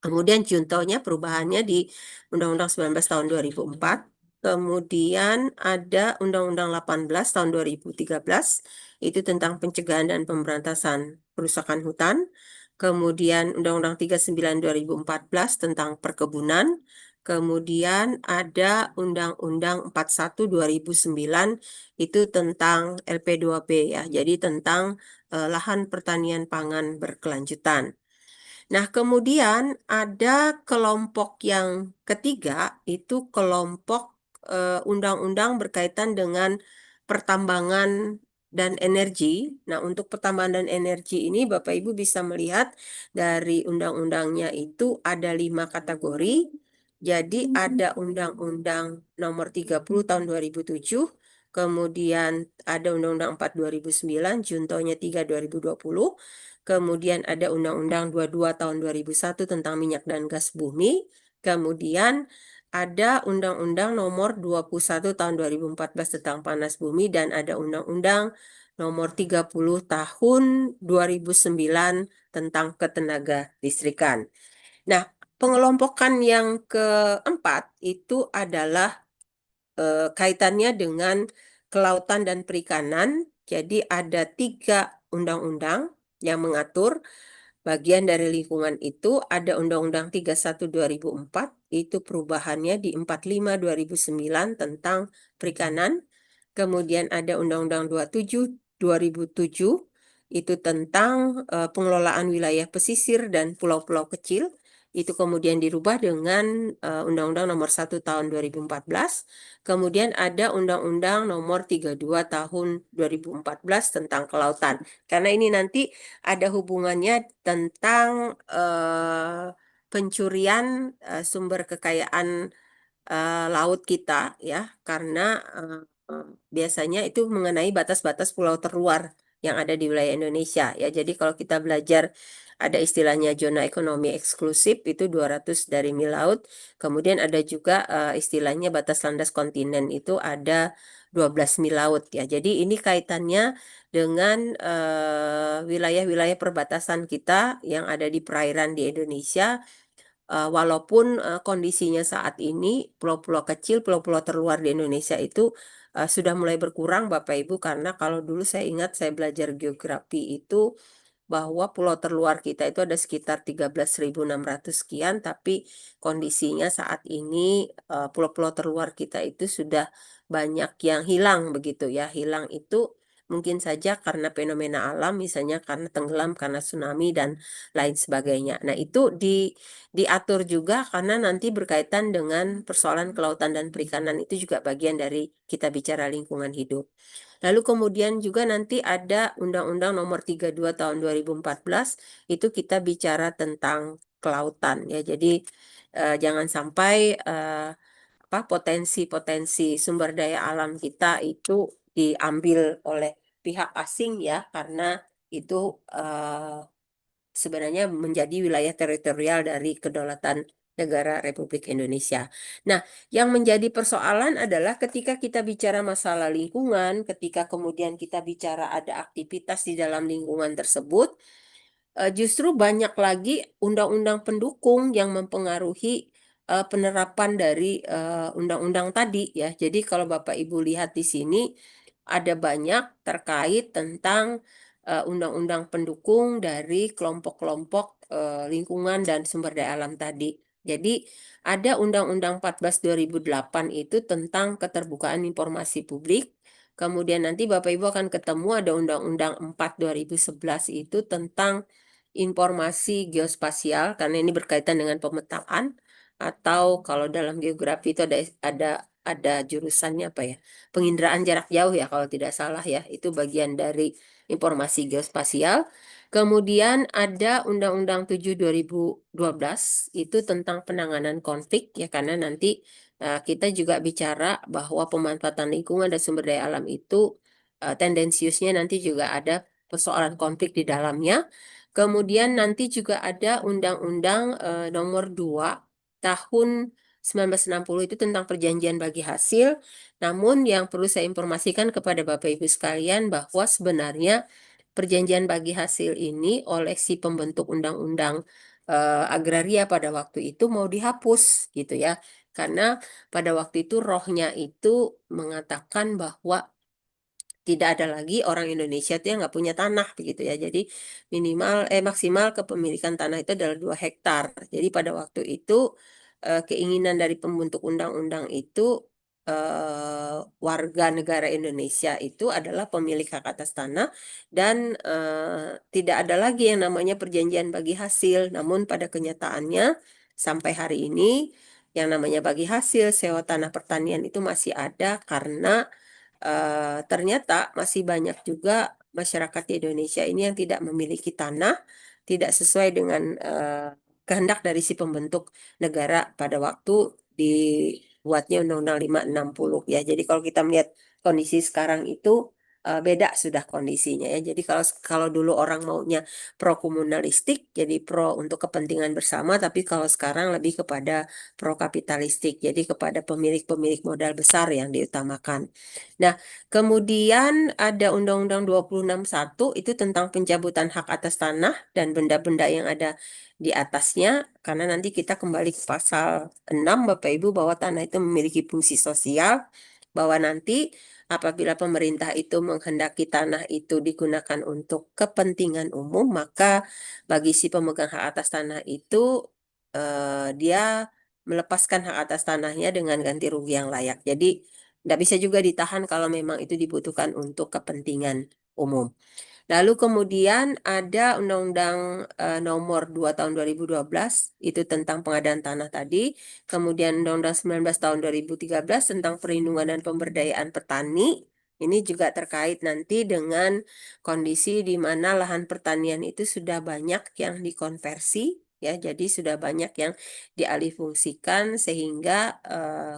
A: Kemudian contohnya perubahannya di Undang-Undang 19 tahun 2004. Kemudian ada Undang-Undang 18 tahun 2013, itu tentang pencegahan dan pemberantasan perusakan hutan. Kemudian Undang-Undang 39 2014 tentang perkebunan. Kemudian ada Undang-Undang 41 2009 itu tentang LP2B ya. Jadi tentang lahan pertanian pangan berkelanjutan. Nah, kemudian ada kelompok yang ketiga, itu kelompok undang-undang berkaitan dengan pertambangan dan energi. Nah, untuk pertambangan dan energi ini Bapak Ibu bisa melihat dari undang-undangnya itu ada 5 kategori. Jadi ada Undang-Undang Nomor 30 tahun 2007, kemudian ada Undang-Undang 4 2009, Juntonya 3 2020, kemudian ada Undang-Undang 22 tahun 2001 tentang minyak dan gas bumi, kemudian ada Undang-Undang Nomor 21 tahun 2014 tentang panas bumi, dan ada Undang-Undang Nomor 30 tahun 2009 tentang ketenaga listrikan. Nah, pengelompokan yang keempat itu adalah kaitannya dengan kelautan dan perikanan. Jadi ada 3 undang-undang yang mengatur bagian dari lingkungan itu. Ada Undang-Undang 31 2004, itu perubahannya di 45 2009 tentang perikanan. Kemudian ada Undang-Undang 27 2007, itu tentang pengelolaan wilayah pesisir dan pulau-pulau kecil. Itu kemudian dirubah dengan Undang-Undang Nomor 1 tahun 2014. Kemudian ada Undang-Undang Nomor 32 tahun 2014 tentang kelautan. Karena ini nanti ada hubungannya tentang pencurian sumber kekayaan laut kita, ya, karena biasanya itu mengenai batas-batas pulau terluar yang ada di wilayah Indonesia, ya. Jadi kalau kita belajar ada istilahnya zona ekonomi eksklusif itu 200 dari mil laut. Kemudian ada juga istilahnya batas landas kontinen itu ada 12 mil laut, ya. Jadi ini kaitannya dengan wilayah-wilayah perbatasan kita yang ada di perairan di Indonesia. Walaupun kondisinya saat ini pulau-pulau kecil, pulau-pulau terluar di Indonesia itu sudah mulai berkurang Bapak Ibu, karena kalau dulu saya ingat saya belajar geografi itu bahwa pulau terluar kita itu ada sekitar 13.600 sekian, tapi kondisinya saat ini pulau-pulau terluar kita itu sudah banyak yang hilang begitu, ya. Hilang itu mungkin saja karena fenomena alam, misalnya karena tenggelam, karena tsunami dan lain sebagainya. Nah, itu diatur juga karena nanti berkaitan dengan persoalan kelautan dan perikanan, itu juga bagian dari kita bicara lingkungan hidup. Lalu kemudian juga nanti ada Undang-Undang Nomor 32 tahun 2014, itu kita bicara tentang kelautan, ya. Jadi jangan sampai potensi-potensi sumber daya alam kita itu diambil oleh pihak asing, ya, karena itu sebenarnya menjadi wilayah teritorial dari kedaulatan negara Republik Indonesia. Nah, yang menjadi persoalan adalah ketika kita bicara masalah lingkungan, ketika kemudian kita bicara ada aktivitas di dalam lingkungan tersebut, justru banyak lagi undang-undang pendukung yang mempengaruhi penerapan dari undang-undang tadi, ya. Jadi kalau Bapak Ibu lihat di sini ada banyak terkait tentang undang-undang pendukung dari kelompok-kelompok lingkungan dan sumber daya alam tadi. Jadi ada Undang-Undang 14 2008 itu tentang keterbukaan informasi publik. Kemudian nanti Bapak Ibu akan ketemu ada Undang-Undang 4 2011 itu tentang informasi geospasial, karena ini berkaitan dengan pemetaan, atau kalau dalam geografi itu ada jurusannya apa ya? Penginderaan jarak jauh, ya, kalau tidak salah, ya. Itu bagian dari informasi geospasial. Kemudian ada Undang-Undang 7 2012 itu tentang penanganan konflik, ya, karena nanti kita juga bicara bahwa pemanfaatan lingkungan dan sumber daya alam itu tendensiusnya nanti juga ada persoalan konflik di dalamnya. Kemudian nanti juga ada Undang-Undang Nomor 2 tahun 1960 itu tentang perjanjian bagi hasil. Namun yang perlu saya informasikan kepada Bapak Ibu sekalian bahwa sebenarnya perjanjian bagi hasil ini oleh si pembentuk undang-undang agraria pada waktu itu mau dihapus gitu, ya. Karena pada waktu itu rohnya itu mengatakan bahwa tidak ada lagi orang Indonesia itu yang nggak punya tanah begitu, ya. Jadi maksimal kepemilikan tanah itu adalah 2 hektar. Jadi pada waktu itu keinginan dari pembentuk undang-undang itu warga negara Indonesia itu adalah pemilik hak atas tanah dan, tidak ada lagi yang namanya perjanjian bagi hasil. Namun pada kenyataannya sampai hari ini yang namanya bagi hasil sewa tanah pertanian itu masih ada karena ternyata masih banyak juga masyarakat di Indonesia ini yang tidak memiliki tanah, tidak sesuai dengan, kehendak dari si pembentuk negara pada waktu dibuatnya Undang-Undang 560 ya. Jadi kalau kita melihat kondisi sekarang itu, beda sudah kondisinya ya. Jadi kalau dulu orang maunya pro komunalistik, jadi pro untuk kepentingan bersama, tapi kalau sekarang lebih kepada pro kapitalistik, jadi kepada pemilik-pemilik modal besar yang diutamakan. Nah, kemudian ada Undang-Undang 261 itu tentang pencabutan hak atas tanah dan benda-benda yang ada di atasnya, karena nanti kita kembali ke pasal 6 Bapak Ibu bahwa tanah itu memiliki fungsi sosial, bahwa nanti apabila pemerintah itu menghendaki tanah itu digunakan untuk kepentingan umum, maka bagi si pemegang hak atas tanah itu dia melepaskan hak atas tanahnya dengan ganti rugi yang layak. Jadi nggak bisa juga ditahan kalau memang itu dibutuhkan untuk kepentingan umum. Lalu kemudian ada Undang-Undang, Nomor 2 Tahun 2012 itu tentang pengadaan tanah tadi, kemudian Undang-Undang 19 Tahun 2013 tentang perlindungan dan pemberdayaan petani. Ini juga terkait nanti dengan kondisi di mana lahan pertanian itu sudah banyak yang dikonversi ya, jadi sudah banyak yang dialihfungsikan sehingga,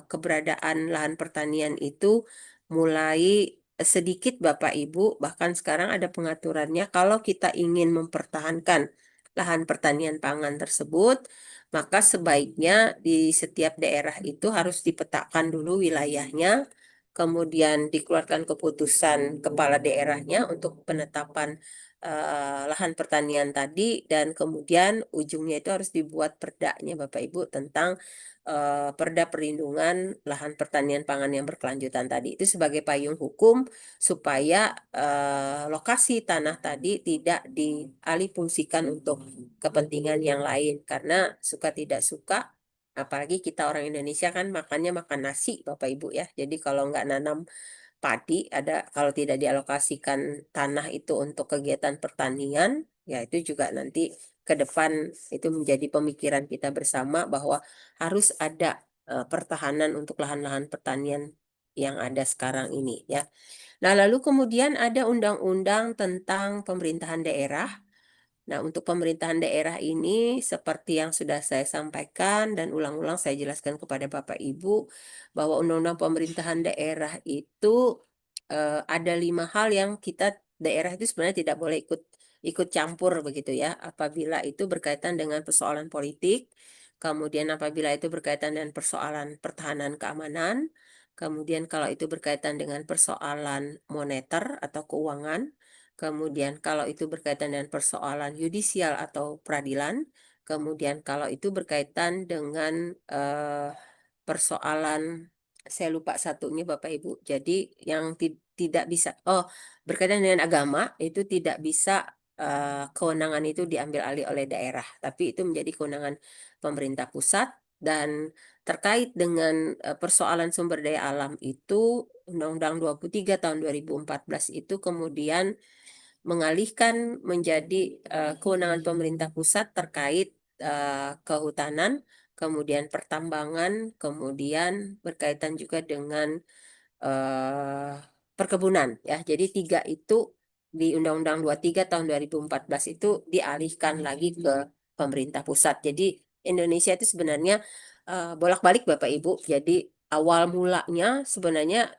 A: keberadaan lahan pertanian itu mulai sedikit Bapak Ibu, bahkan sekarang ada pengaturannya kalau kita ingin mempertahankan lahan pertanian pangan tersebut, maka sebaiknya di setiap daerah itu harus dipetakan dulu wilayahnya, kemudian dikeluarkan keputusan kepala daerahnya untuk penetapan lahan pertanian tadi, dan kemudian ujungnya itu harus dibuat perdanya Bapak Ibu tentang perda perlindungan lahan pertanian pangan yang berkelanjutan tadi. Itu sebagai payung hukum supaya, lokasi tanah tadi tidak dialihfungsikan untuk kepentingan yang lain. Karena suka tidak suka, apalagi kita orang Indonesia kan makannya makan nasi Bapak Ibu ya. Jadi kalau nggak nanam padi, kalau tidak dialokasikan tanah itu untuk kegiatan pertanian, ya itu juga nanti ke depan itu menjadi pemikiran kita bersama bahwa harus ada, pertahanan untuk lahan-lahan pertanian yang ada sekarang ini ya. Nah, lalu kemudian ada undang-undang tentang pemerintahan daerah. Nah, untuk pemerintahan daerah ini seperti yang sudah saya sampaikan dan ulang-ulang saya jelaskan kepada Bapak Ibu, bahwa undang-undang pemerintahan daerah itu, ada 5 hal yang daerah itu sebenarnya tidak boleh ikut ikut campur begitu ya, apabila itu berkaitan dengan persoalan politik, kemudian apabila itu berkaitan dengan persoalan pertahanan keamanan, kemudian kalau itu berkaitan dengan persoalan moneter atau keuangan, kemudian kalau itu berkaitan dengan persoalan yudisial atau peradilan, kemudian kalau itu berkaitan dengan, persoalan saya lupa satunya Bapak Ibu. Jadi yang tidak bisa berkaitan dengan agama itu tidak bisa, kewenangan itu diambil alih oleh daerah, tapi itu menjadi kewenangan pemerintah pusat dan terkait dengan, persoalan sumber daya alam itu Undang-Undang 23 tahun 2014 itu kemudian mengalihkan menjadi, kewenangan pemerintah pusat terkait, kehutanan, kemudian pertambangan, kemudian berkaitan juga dengan perkebunan ya. Jadi 3 itu di Undang-Undang 23 tahun 2014 itu dialihkan lagi ke pemerintah pusat. Jadi Indonesia itu sebenarnya, bolak-balik Bapak Ibu. Jadi awal mulanya sebenarnya,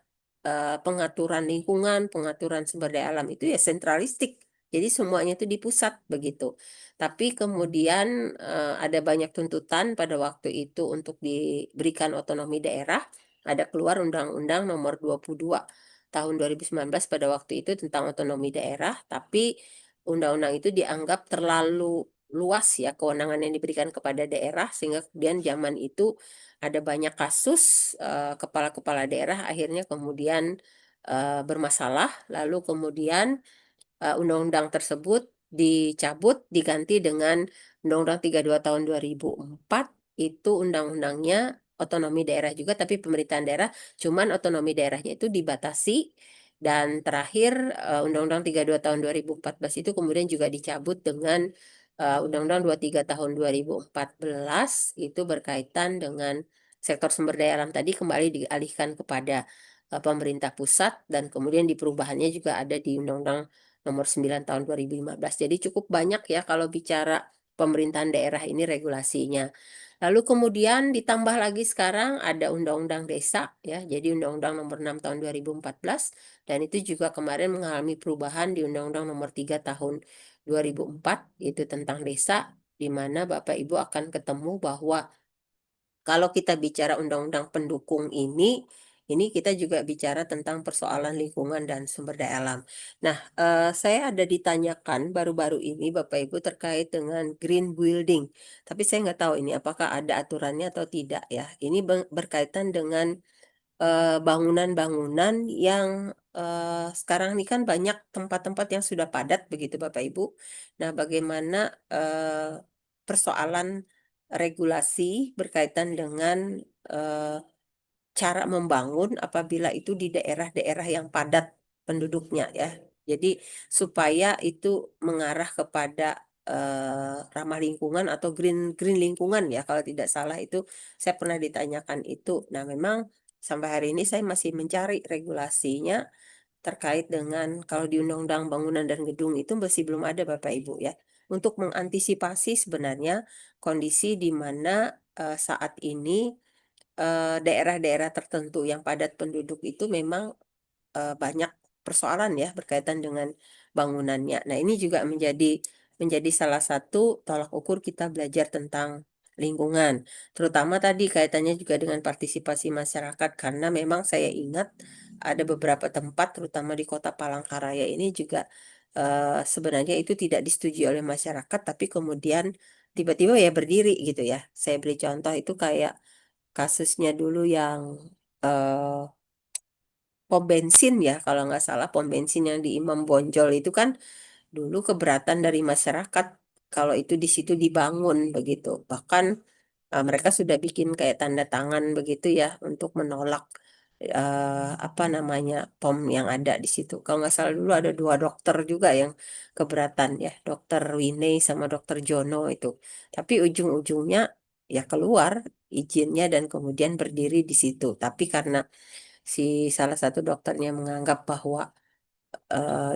A: pengaturan lingkungan, pengaturan sumber daya alam itu ya sentralistik. Jadi semuanya itu di pusat begitu. Tapi kemudian, ada banyak tuntutan pada waktu itu untuk diberikan otonomi daerah, ada keluar Undang-Undang Nomor 22 Tahun 2019 pada waktu itu tentang otonomi daerah, tapi undang-undang itu dianggap terlalu luas ya kewenangan yang diberikan kepada daerah, sehingga kemudian zaman itu ada banyak kasus, kepala-kepala daerah akhirnya kemudian, bermasalah, lalu kemudian undang-undang tersebut dicabut, diganti dengan Undang-Undang 32 tahun 2004, itu undang-undangnya otonomi daerah juga, tapi pemerintahan daerah, cuman otonomi daerahnya itu dibatasi dan terakhir, Undang-Undang 32 tahun 2014 itu kemudian juga dicabut dengan, Undang-Undang 23 tahun 2014 itu berkaitan dengan sektor sumber daya alam tadi kembali dialihkan kepada, pemerintah pusat dan kemudian di perubahannya juga ada di Undang-Undang Nomor 9 tahun 2015. Jadi cukup banyak ya kalau bicara pemerintahan daerah ini regulasinya. Lalu kemudian ditambah lagi sekarang ada Undang-Undang Desa ya, jadi Undang-Undang Nomor 6 tahun 2014 dan itu juga kemarin mengalami perubahan di Undang-Undang Nomor 3 tahun 2004 itu tentang desa, di mana Bapak Ibu akan ketemu bahwa kalau kita bicara undang-undang pendukung ini kita juga bicara tentang persoalan lingkungan dan sumber daya alam. Nah, saya ada ditanyakan baru-baru ini Bapak Ibu terkait dengan green building, tapi saya nggak tahu ini apakah ada aturannya atau tidak ya. Ini berkaitan dengan, bangunan-bangunan yang, sekarang ini kan banyak tempat-tempat yang sudah padat begitu Bapak Ibu. Nah, bagaimana, persoalan regulasi berkaitan dengan, cara membangun apabila itu di daerah-daerah yang padat penduduknya ya. Jadi supaya itu mengarah kepada, ramah lingkungan atau green green lingkungan ya kalau tidak salah itu saya pernah ditanyakan itu. Nah memang sampai hari ini saya masih mencari regulasinya terkait dengan kalau di Undang-Undang Bangunan dan Gedung itu masih belum ada Bapak Ibu ya. Untuk mengantisipasi sebenarnya kondisi di mana, saat ini, daerah-daerah tertentu yang padat penduduk itu memang, banyak persoalan ya berkaitan dengan bangunannya. Nah ini juga menjadi salah satu tolak ukur kita belajar tentang lingkungan. Terutama tadi kaitannya juga dengan partisipasi masyarakat karena memang saya ingat ada beberapa tempat terutama di Kota Palangkaraya ini juga, sebenarnya itu tidak disetujui oleh masyarakat tapi kemudian tiba-tiba ya berdiri gitu ya. Saya beri contoh itu kayak kasusnya dulu yang, eee, pom bensin ya kalau nggak salah pom bensin yang di Imam Bonjol itu kan dulu keberatan dari masyarakat kalau itu di situ dibangun begitu. Bahkan, mereka sudah bikin kayak tanda tangan begitu ya untuk menolak, apa namanya, pom yang ada di situ. Kalau nggak salah dulu ada 2 dokter juga yang keberatan ya, Dokter Winey sama Dokter Jono itu. Tapi ujung-ujungnya ya keluar izinnya dan kemudian berdiri di situ. Tapi karena si salah satu dokternya menganggap bahwa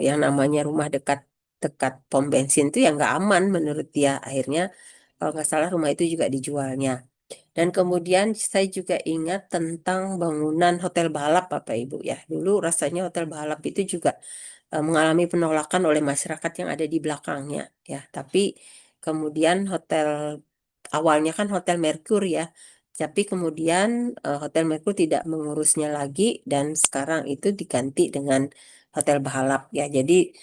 A: yang namanya rumah dekat dekat pom bensin itu ya nggak aman menurut dia. Akhirnya kalau nggak salah rumah itu juga dijualnya. Dan kemudian saya juga ingat tentang bangunan hotel balap Bapak Ibu ya. Dulu rasanya hotel balap itu juga mengalami penolakan oleh masyarakat yang ada di belakangnya ya. Tapi kemudian awalnya kan Hotel Merkur ya. Tapi kemudian Hotel Merkur tidak mengurusnya lagi dan sekarang itu diganti dengan hotel balap ya. Jadi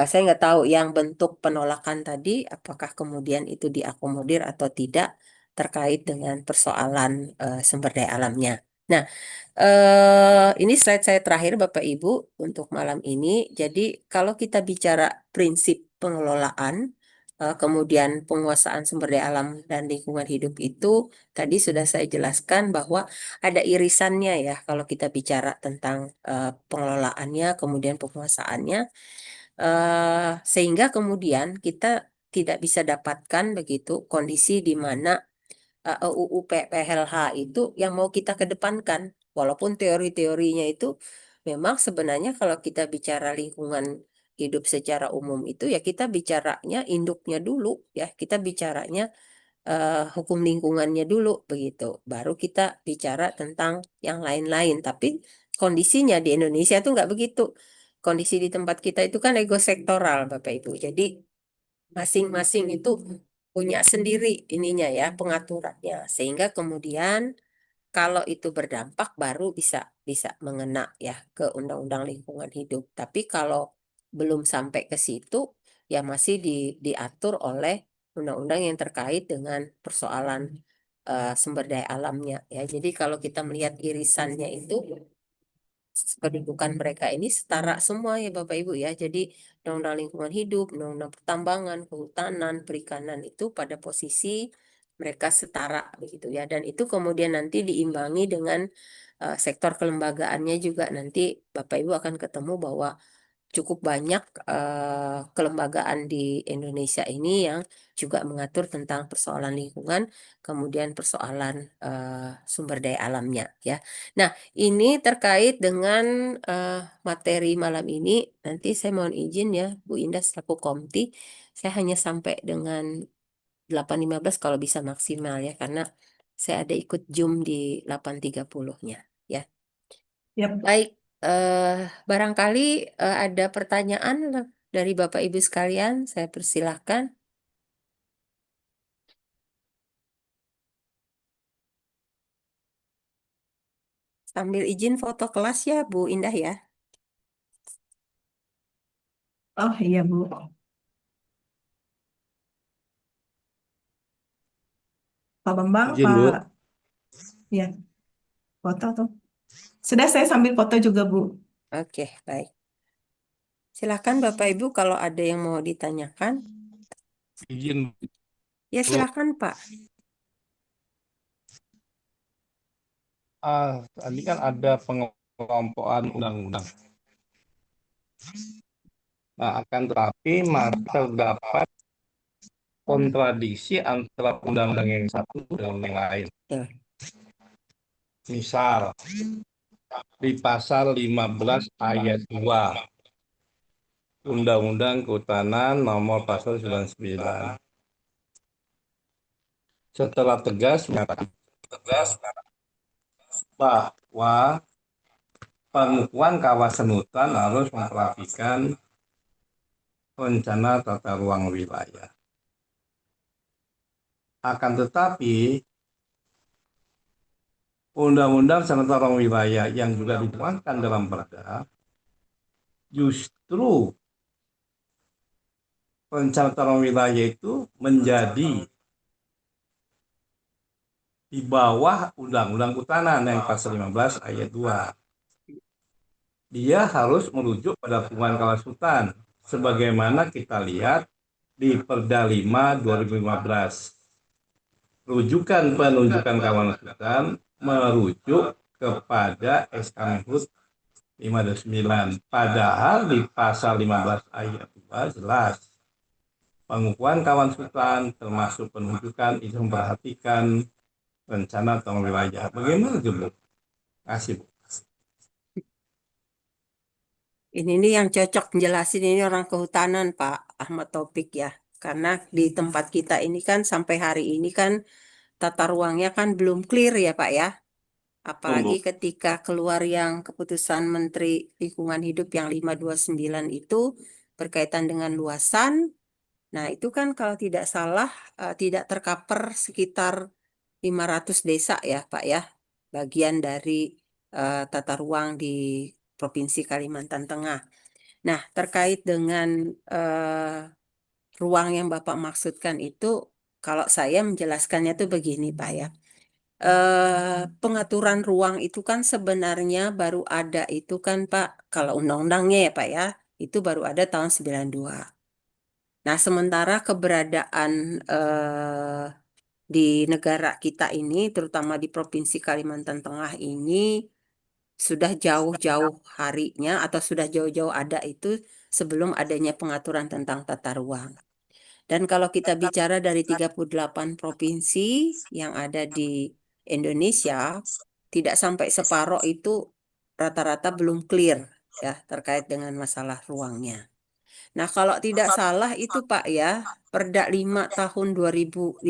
A: saya nggak tahu yang bentuk penolakan tadi apakah kemudian itu diakomodir atau tidak terkait dengan persoalan sumber daya alamnya. Nah, ini slide saya terakhir Bapak Ibu untuk malam ini. Jadi kalau kita bicara prinsip pengelolaan, kemudian penguasaan sumber daya alam dan lingkungan hidup itu tadi sudah saya jelaskan bahwa ada irisannya ya kalau kita bicara tentang, pengelolaannya, kemudian penguasaannya, sehingga kemudian kita tidak bisa dapatkan begitu kondisi di mana UU PLH itu yang mau kita kedepankan. Walaupun teori-teorinya itu memang sebenarnya kalau kita bicara lingkungan hidup secara umum itu ya kita bicaranya induknya dulu ya, kita bicaranya hukum lingkungannya dulu begitu. Baru kita bicara tentang yang lain-lain. Tapi kondisinya di Indonesia tuh nggak begitu. Kondisi di tempat kita itu kan ekosektoral Bapak Ibu. Jadi masing-masing itu punya sendiri ininya ya, pengaturannya. Sehingga kemudian kalau itu berdampak baru bisa bisa mengena ya ke Undang-Undang Lingkungan Hidup. Tapi kalau belum sampai ke situ, ya masih diatur oleh undang-undang yang terkait dengan persoalan sumber daya alamnya ya. Jadi kalau kita melihat irisannya itu kedudukan mereka ini setara semua ya Bapak Ibu ya. Jadi Undang-Undang Lingkungan Hidup, Undang-Undang Pertambangan, Kehutanan, Perikanan itu pada posisi mereka setara begitu ya. Dan itu kemudian nanti diimbangi dengan sektor kelembagaannya juga nanti Bapak Ibu akan ketemu bahwa cukup banyak kelembagaan di Indonesia ini yang juga mengatur tentang persoalan lingkungan, kemudian persoalan sumber daya alamnya ya. Nah, ini terkait dengan eh, materi malam ini. Nanti saya mohon izin ya, Bu Indah selaku Komti, saya hanya sampai dengan 8.15 kalau bisa maksimal ya, karena saya ada ikut Zoom di 8.30-nya ya.
B: Yap.
A: Baik, eh, barangkali ada pertanyaan dari Bapak Ibu sekalian, saya persilahkan. Sambil izin foto kelas ya, Bu Indah ya.
B: Oh iya Bu. Pak Bambang,
C: Izin, Bu.
B: Pak, ya foto tuh. Sudah saya sambil foto juga Bu.
A: Oke, baik. Silakan Bapak Ibu kalau ada yang mau ditanyakan.
C: Izin,
A: Ya
C: Bu.
A: silakan Pak.
C: Tadi kan ada pengelompokan undang-undang. Nah, akan tetapi masih terdapat kontradiksi antara undang-undang yang satu dengan yang lain.
A: Ya,
C: Misal, di pasal 15 ayat 2 Undang-Undang Kehutanan nomor pasal 99. Setelah tegas menyatakan bahwa pengukuhan kawasan hutan harus memperhatikan rencana tata ruang wilayah. Akan tetapi, undang-undang tata ruang wilayah yang juga dituangkan dalam Perda justru rencana tata ruang wilayah itu menjadi di bawah Undang-Undang Kehutanan yang pasal 15 ayat 2. Dia harus merujuk pada fungsi kawasan hutan sebagaimana kita lihat di Perda 5 2015. Rujukan penunjukan kawasan hutan merujuk kepada SK Menhut 529. Padahal di pasal 15 ayat 2 jelas pengukuhan kawasan hutan termasuk penunjukan itu memperhatikan rencana tata wilayah. Bagaimana itu, Bu? Kasih, Bu.
A: ini nih yang cocok menjelasin ini orang kehutanan Pak Ahmad Taufik ya. Karena di tempat kita ini kan sampai hari ini kan tata ruangnya kan belum clear ya Pak ya. Apalagi
C: Tumbuh.
A: ketika keluar yang keputusan Menteri Lingkungan Hidup yang 529 itu berkaitan dengan luasan. Nah, itu kan kalau tidak salah tidak tercover sekitar 500 desa ya, Pak ya. Bagian dari tata ruang di Provinsi Kalimantan Tengah. Nah, terkait dengan ruang yang Bapak maksudkan itu, kalau saya menjelaskannya tuh begini, Pak ya. Pengaturan ruang itu kan sebenarnya baru ada itu kan Pak, kalau undang-undangnya ya Pak ya, itu baru ada tahun 92. Nah, sementara keberadaan di negara kita ini, terutama di Provinsi Kalimantan Tengah ini, sudah jauh-jauh harinya atau sudah jauh-jauh ada itu sebelum adanya pengaturan tentang tata ruang. Dan kalau kita bicara dari 38 provinsi yang ada di Indonesia, tidak sampai separoh itu rata-rata belum clear ya terkait dengan masalah ruangnya. Nah, kalau tidak salah itu Pak ya, Perda 5 tahun 2015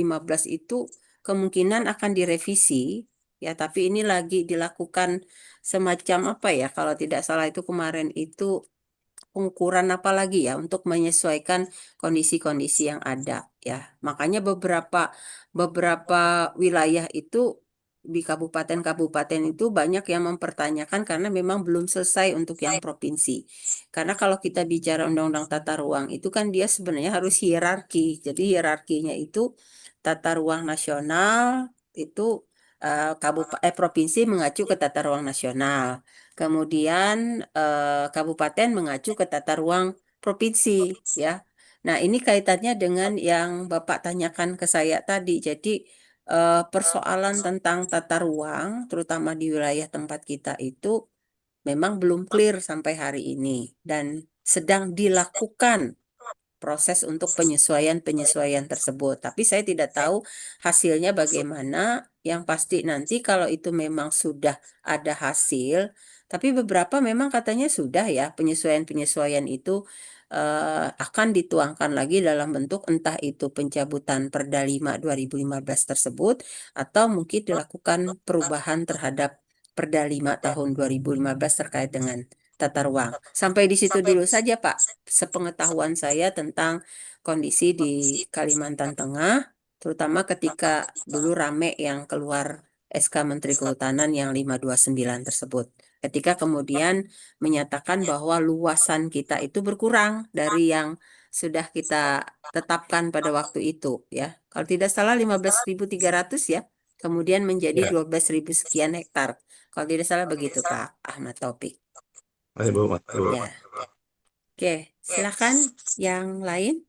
A: itu kemungkinan akan direvisi ya, tapi ini lagi dilakukan semacam apa ya, kalau tidak salah itu kemarin itu pengukuran apa lagi ya untuk menyesuaikan kondisi-kondisi yang ada ya. Makanya beberapa beberapa wilayah itu di kabupaten-kabupaten itu banyak yang mempertanyakan karena memang belum selesai untuk yang provinsi. Karena kalau kita bicara Undang-Undang Tata Ruang itu kan dia sebenarnya harus hierarki. Jadi hierarkinya itu tata ruang nasional itu provinsi mengacu ke tata ruang nasional. Kemudian kabupaten mengacu ke tata ruang provinsi, ya. Nah, ini kaitannya dengan yang Bapak tanyakan ke saya tadi. Jadi, persoalan tentang tata ruang, terutama di wilayah tempat kita itu memang belum clear sampai hari ini dan sedang dilakukan proses untuk penyesuaian-penyesuaian tersebut. Tapi saya tidak tahu hasilnya bagaimana. Yang pasti nanti kalau itu memang sudah ada hasil, tapi beberapa memang katanya sudah ya penyesuaian-penyesuaian itu akan dituangkan lagi dalam bentuk entah itu pencabutan Perda 5 2015 tersebut atau mungkin dilakukan perubahan terhadap Perda 5 tahun 2015 terkait dengan tata ruang. Sampai di situ dulu saja, Pak, sepengetahuan saya tentang kondisi di Kalimantan Tengah, terutama ketika dulu rame yang keluar SK Menteri Kehutanan yang 529 tersebut. Ketika kemudian menyatakan bahwa luasan kita itu berkurang dari yang sudah kita tetapkan pada waktu itu ya. Kalau tidak salah 15.300 ya, kemudian menjadi
C: Ya,
A: 12.000 sekian hektar. Kalau tidak salah begitu Pak Ahmad Taufik.
C: baik Bu, betul.
A: Ya. Oke, silakan yang lain.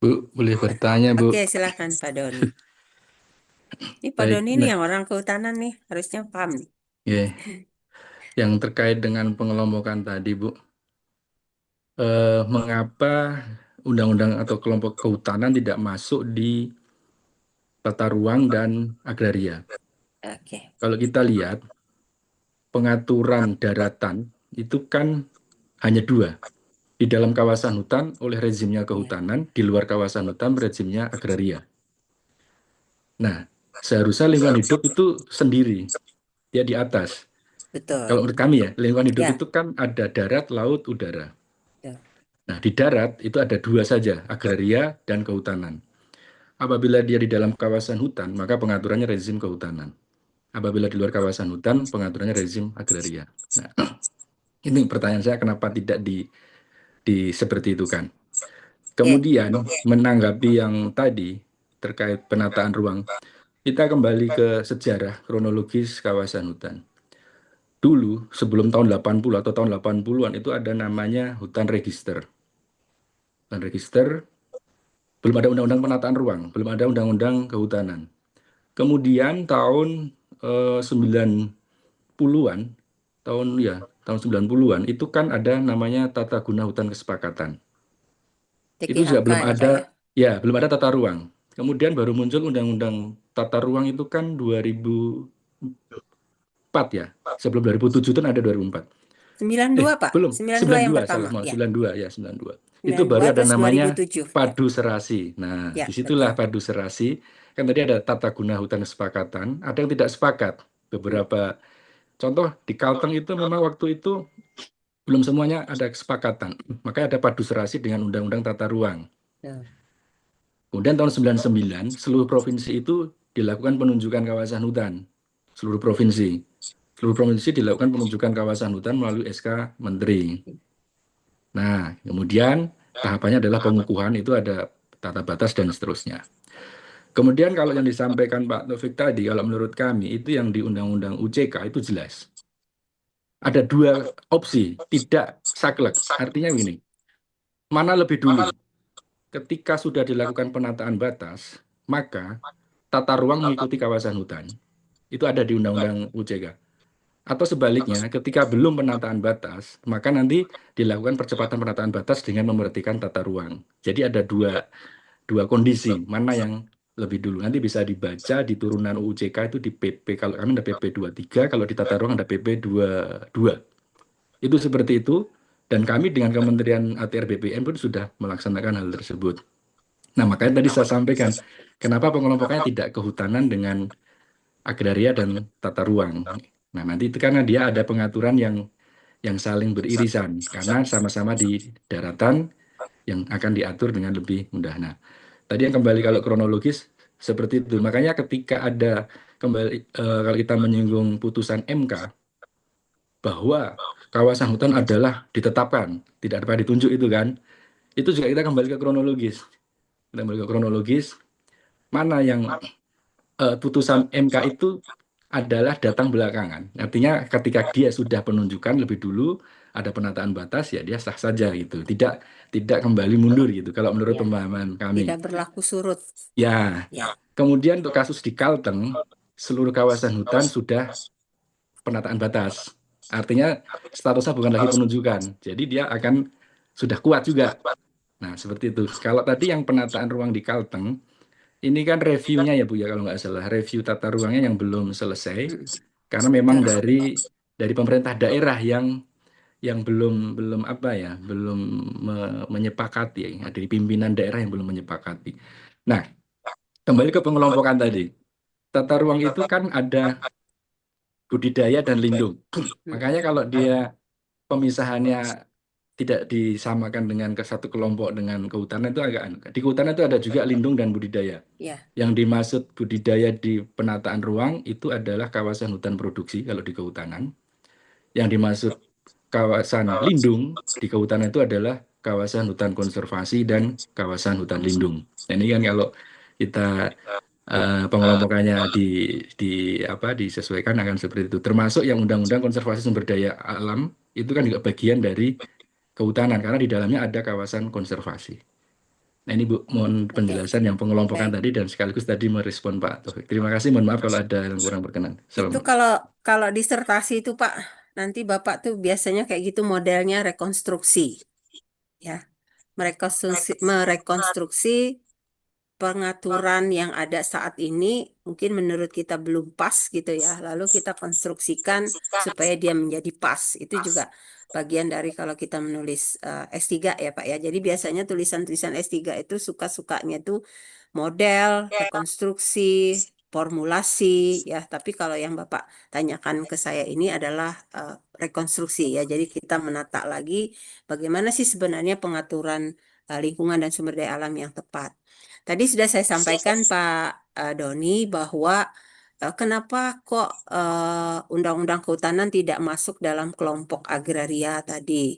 D: Bu, boleh bertanya, Bu?
A: Oke, silakan Pak Doni. Ini Pak
D: Baik,
A: Doni nih yang orang kehutanan nih, harusnya paham nih.
D: ya. Yang terkait dengan pengelompokan tadi, Bu, mengapa undang-undang atau kelompok kehutanan tidak masuk di tata ruang dan agraria?
A: Oke,
D: Kalau kita lihat, pengaturan daratan itu kan hanya dua. Di dalam kawasan hutan oleh rezimnya
A: ya,
D: kehutanan, di luar kawasan hutan rezimnya agraria. Nah, seharusnya lingkungan hidup itu sendiri, ya di atas. Kalau
A: betul.
D: menurut kami ya, lingkungan hidup
A: Ya,
D: itu kan ada darat, laut, udara.
A: betul.
D: Nah, di darat itu ada dua saja, agraria dan kehutanan. Apabila dia di dalam kawasan hutan, maka pengaturannya rezim kehutanan. Apabila di luar kawasan hutan, pengaturannya rezim agraria. Nah, ini pertanyaan saya kenapa tidak di seperti itu kan.
A: Oke,
D: Kemudian menanggapi yang tadi terkait penataan ruang, kita kembali ke sejarah kronologis kawasan hutan. Dulu sebelum tahun 80 atau tahun 80-an itu ada namanya hutan register. Hutan register belum ada undang-undang penataan ruang, belum ada undang-undang kehutanan. Kemudian tahun 90-an, tahun 90-an itu kan ada namanya tata guna hutan kesepakatan. Itu juga
A: TGHK
D: belum
A: ya Pak ya.
D: ada, ya belum ada tata ruang. Kemudian baru muncul undang-undang tata ruang itu kan 2004 ya. Sebelum 2007 itu ada 2004.
A: 92 Pak,
D: Belum,
A: 92 yang
D: 92
A: pertama
D: salah mau
A: ya.
D: 92 ya 92. Itu
A: 92
D: baru ada
A: terus
D: namanya
A: 2007 ya.
D: padu serasi. Nah,
A: Ya,
D: disitulah
A: betul.
D: padu serasi. Kan tadi ada tata guna hutan kesepakatan, ada yang tidak sepakat. Beberapa contoh di Kalteng itu memang waktu itu belum semuanya ada kesepakatan. Makanya ada padu serasi dengan undang-undang tata ruang.
A: Betul.
D: Kemudian tahun 99 seluruh provinsi itu dilakukan penunjukan kawasan hutan. Seluruh provinsi. Seluruh provinsi dilakukan penunjukan kawasan hutan melalui SK Menteri. Nah, kemudian tahapannya adalah pengukuhan, itu ada tata batas dan seterusnya. Kemudian kalau yang disampaikan Pak Taufik tadi, kalau menurut kami itu yang di Undang-Undang UCK itu jelas. Ada dua opsi, tidak saklek. Artinya begini, mana lebih dulu? Ketika sudah dilakukan penataan batas, maka tata ruang mengikuti kawasan hutan. Itu ada di Undang-Undang UCK. Atau sebaliknya, ketika belum penataan batas, maka nanti dilakukan percepatan penataan batas dengan memperhatikan tata ruang. Jadi ada dua kondisi, mana yang lebih dulu. Nanti bisa dibaca di turunan UU CK itu di PP, kalau kami ada PP 23, kalau di tata ruang ada PP 22. Itu seperti itu, dan kami dengan Kementerian ATR BPN pun sudah melaksanakan hal tersebut. Nah, makanya tadi saya sampaikan, kenapa pengelompokannya tidak kehutanan dengan agraria dan tata ruang. Nah, nanti itu karena dia ada pengaturan yang saling beririsan karena sama-sama di daratan yang akan diatur dengan lebih mudah. Nah, tadi yang kembali kalau kronologis seperti itu. Makanya ketika ada kembali kalau kita menyinggung putusan MK bahwa kawasan hutan adalah ditetapkan, tidak dapat ditunjuk itu kan. Itu juga kita kembali ke kronologis. Kita kembali ke kronologis mana yang putusan MK itu adalah datang belakangan. Artinya ketika dia sudah penunjukan lebih dulu, ada penataan batas ya dia sah saja gitu. Tidak kembali mundur gitu kalau menurut
A: Ya,
D: pemahaman kami.
A: tidak berlaku surut.
D: Ya,
A: Ya,
D: kemudian untuk kasus di Kalteng, seluruh kawasan hutan sudah penataan batas. Artinya statusnya bukan lagi penunjukan. Jadi dia akan sudah kuat juga. Nah, seperti itu. Kalau tadi yang penataan ruang di Kalteng, ini kan reviewnya ya Bu ya kalau nggak salah. Review tata ruangnya yang belum selesai.
A: mm,
D: Karena memang
A: betul.
D: dari pemerintah daerah yang belum apa ya, belum menyepakati, dari pimpinan daerah yang belum menyepakati. Nah, kembali ke pengelompokan tadi. Tata ruang itu kan ada budidaya dan lindung. Makanya kalau dia pemisahannya tidak disamakan dengan ke satu kelompok dengan kehutanan itu agak aneh. Di kehutanan itu ada juga lindung dan budidaya.
A: Ya,
D: Yang dimaksud budidaya di penataan ruang itu adalah kawasan hutan produksi kalau di kehutanan. Yang dimaksud kawasan lindung di kehutanan itu adalah kawasan hutan konservasi dan kawasan hutan lindung. Nah, ini kan kalau kita pengelompokannya disesuaikan akan seperti itu. Termasuk yang Undang-Undang Konservasi Sumber Daya Alam itu kan juga bagian dari kehutanan karena di dalamnya ada kawasan konservasi. Nah ini Bu, mohon
A: oke.
D: penjelasan yang pengelompokan
A: Baik.
D: tadi dan sekaligus tadi merespon Pak Taufik. Terima kasih, mohon maaf kalau ada yang kurang berkenan.
A: Itu
D: Salam.
A: kalau disertasi itu Pak, nanti Bapak tuh biasanya kayak gitu modelnya rekonstruksi. Ya, merekonstruksi pengaturan yang ada saat ini mungkin menurut kita belum pas gitu ya. Lalu kita konstruksikan supaya dia menjadi pas. Itu juga bagian dari kalau kita menulis S3 ya Pak ya. Jadi biasanya tulisan-tulisan S3 itu suka-sukanya tuh model, rekonstruksi, formulasi ya. Tapi kalau yang Bapak tanyakan ke saya ini adalah rekonstruksi ya. Jadi kita menata lagi bagaimana sih sebenarnya pengaturan lingkungan dan sumber daya alam yang tepat. Tadi sudah saya sampaikan Pak Doni bahwa kenapa kok Undang-Undang Kehutanan tidak masuk dalam kelompok agraria tadi.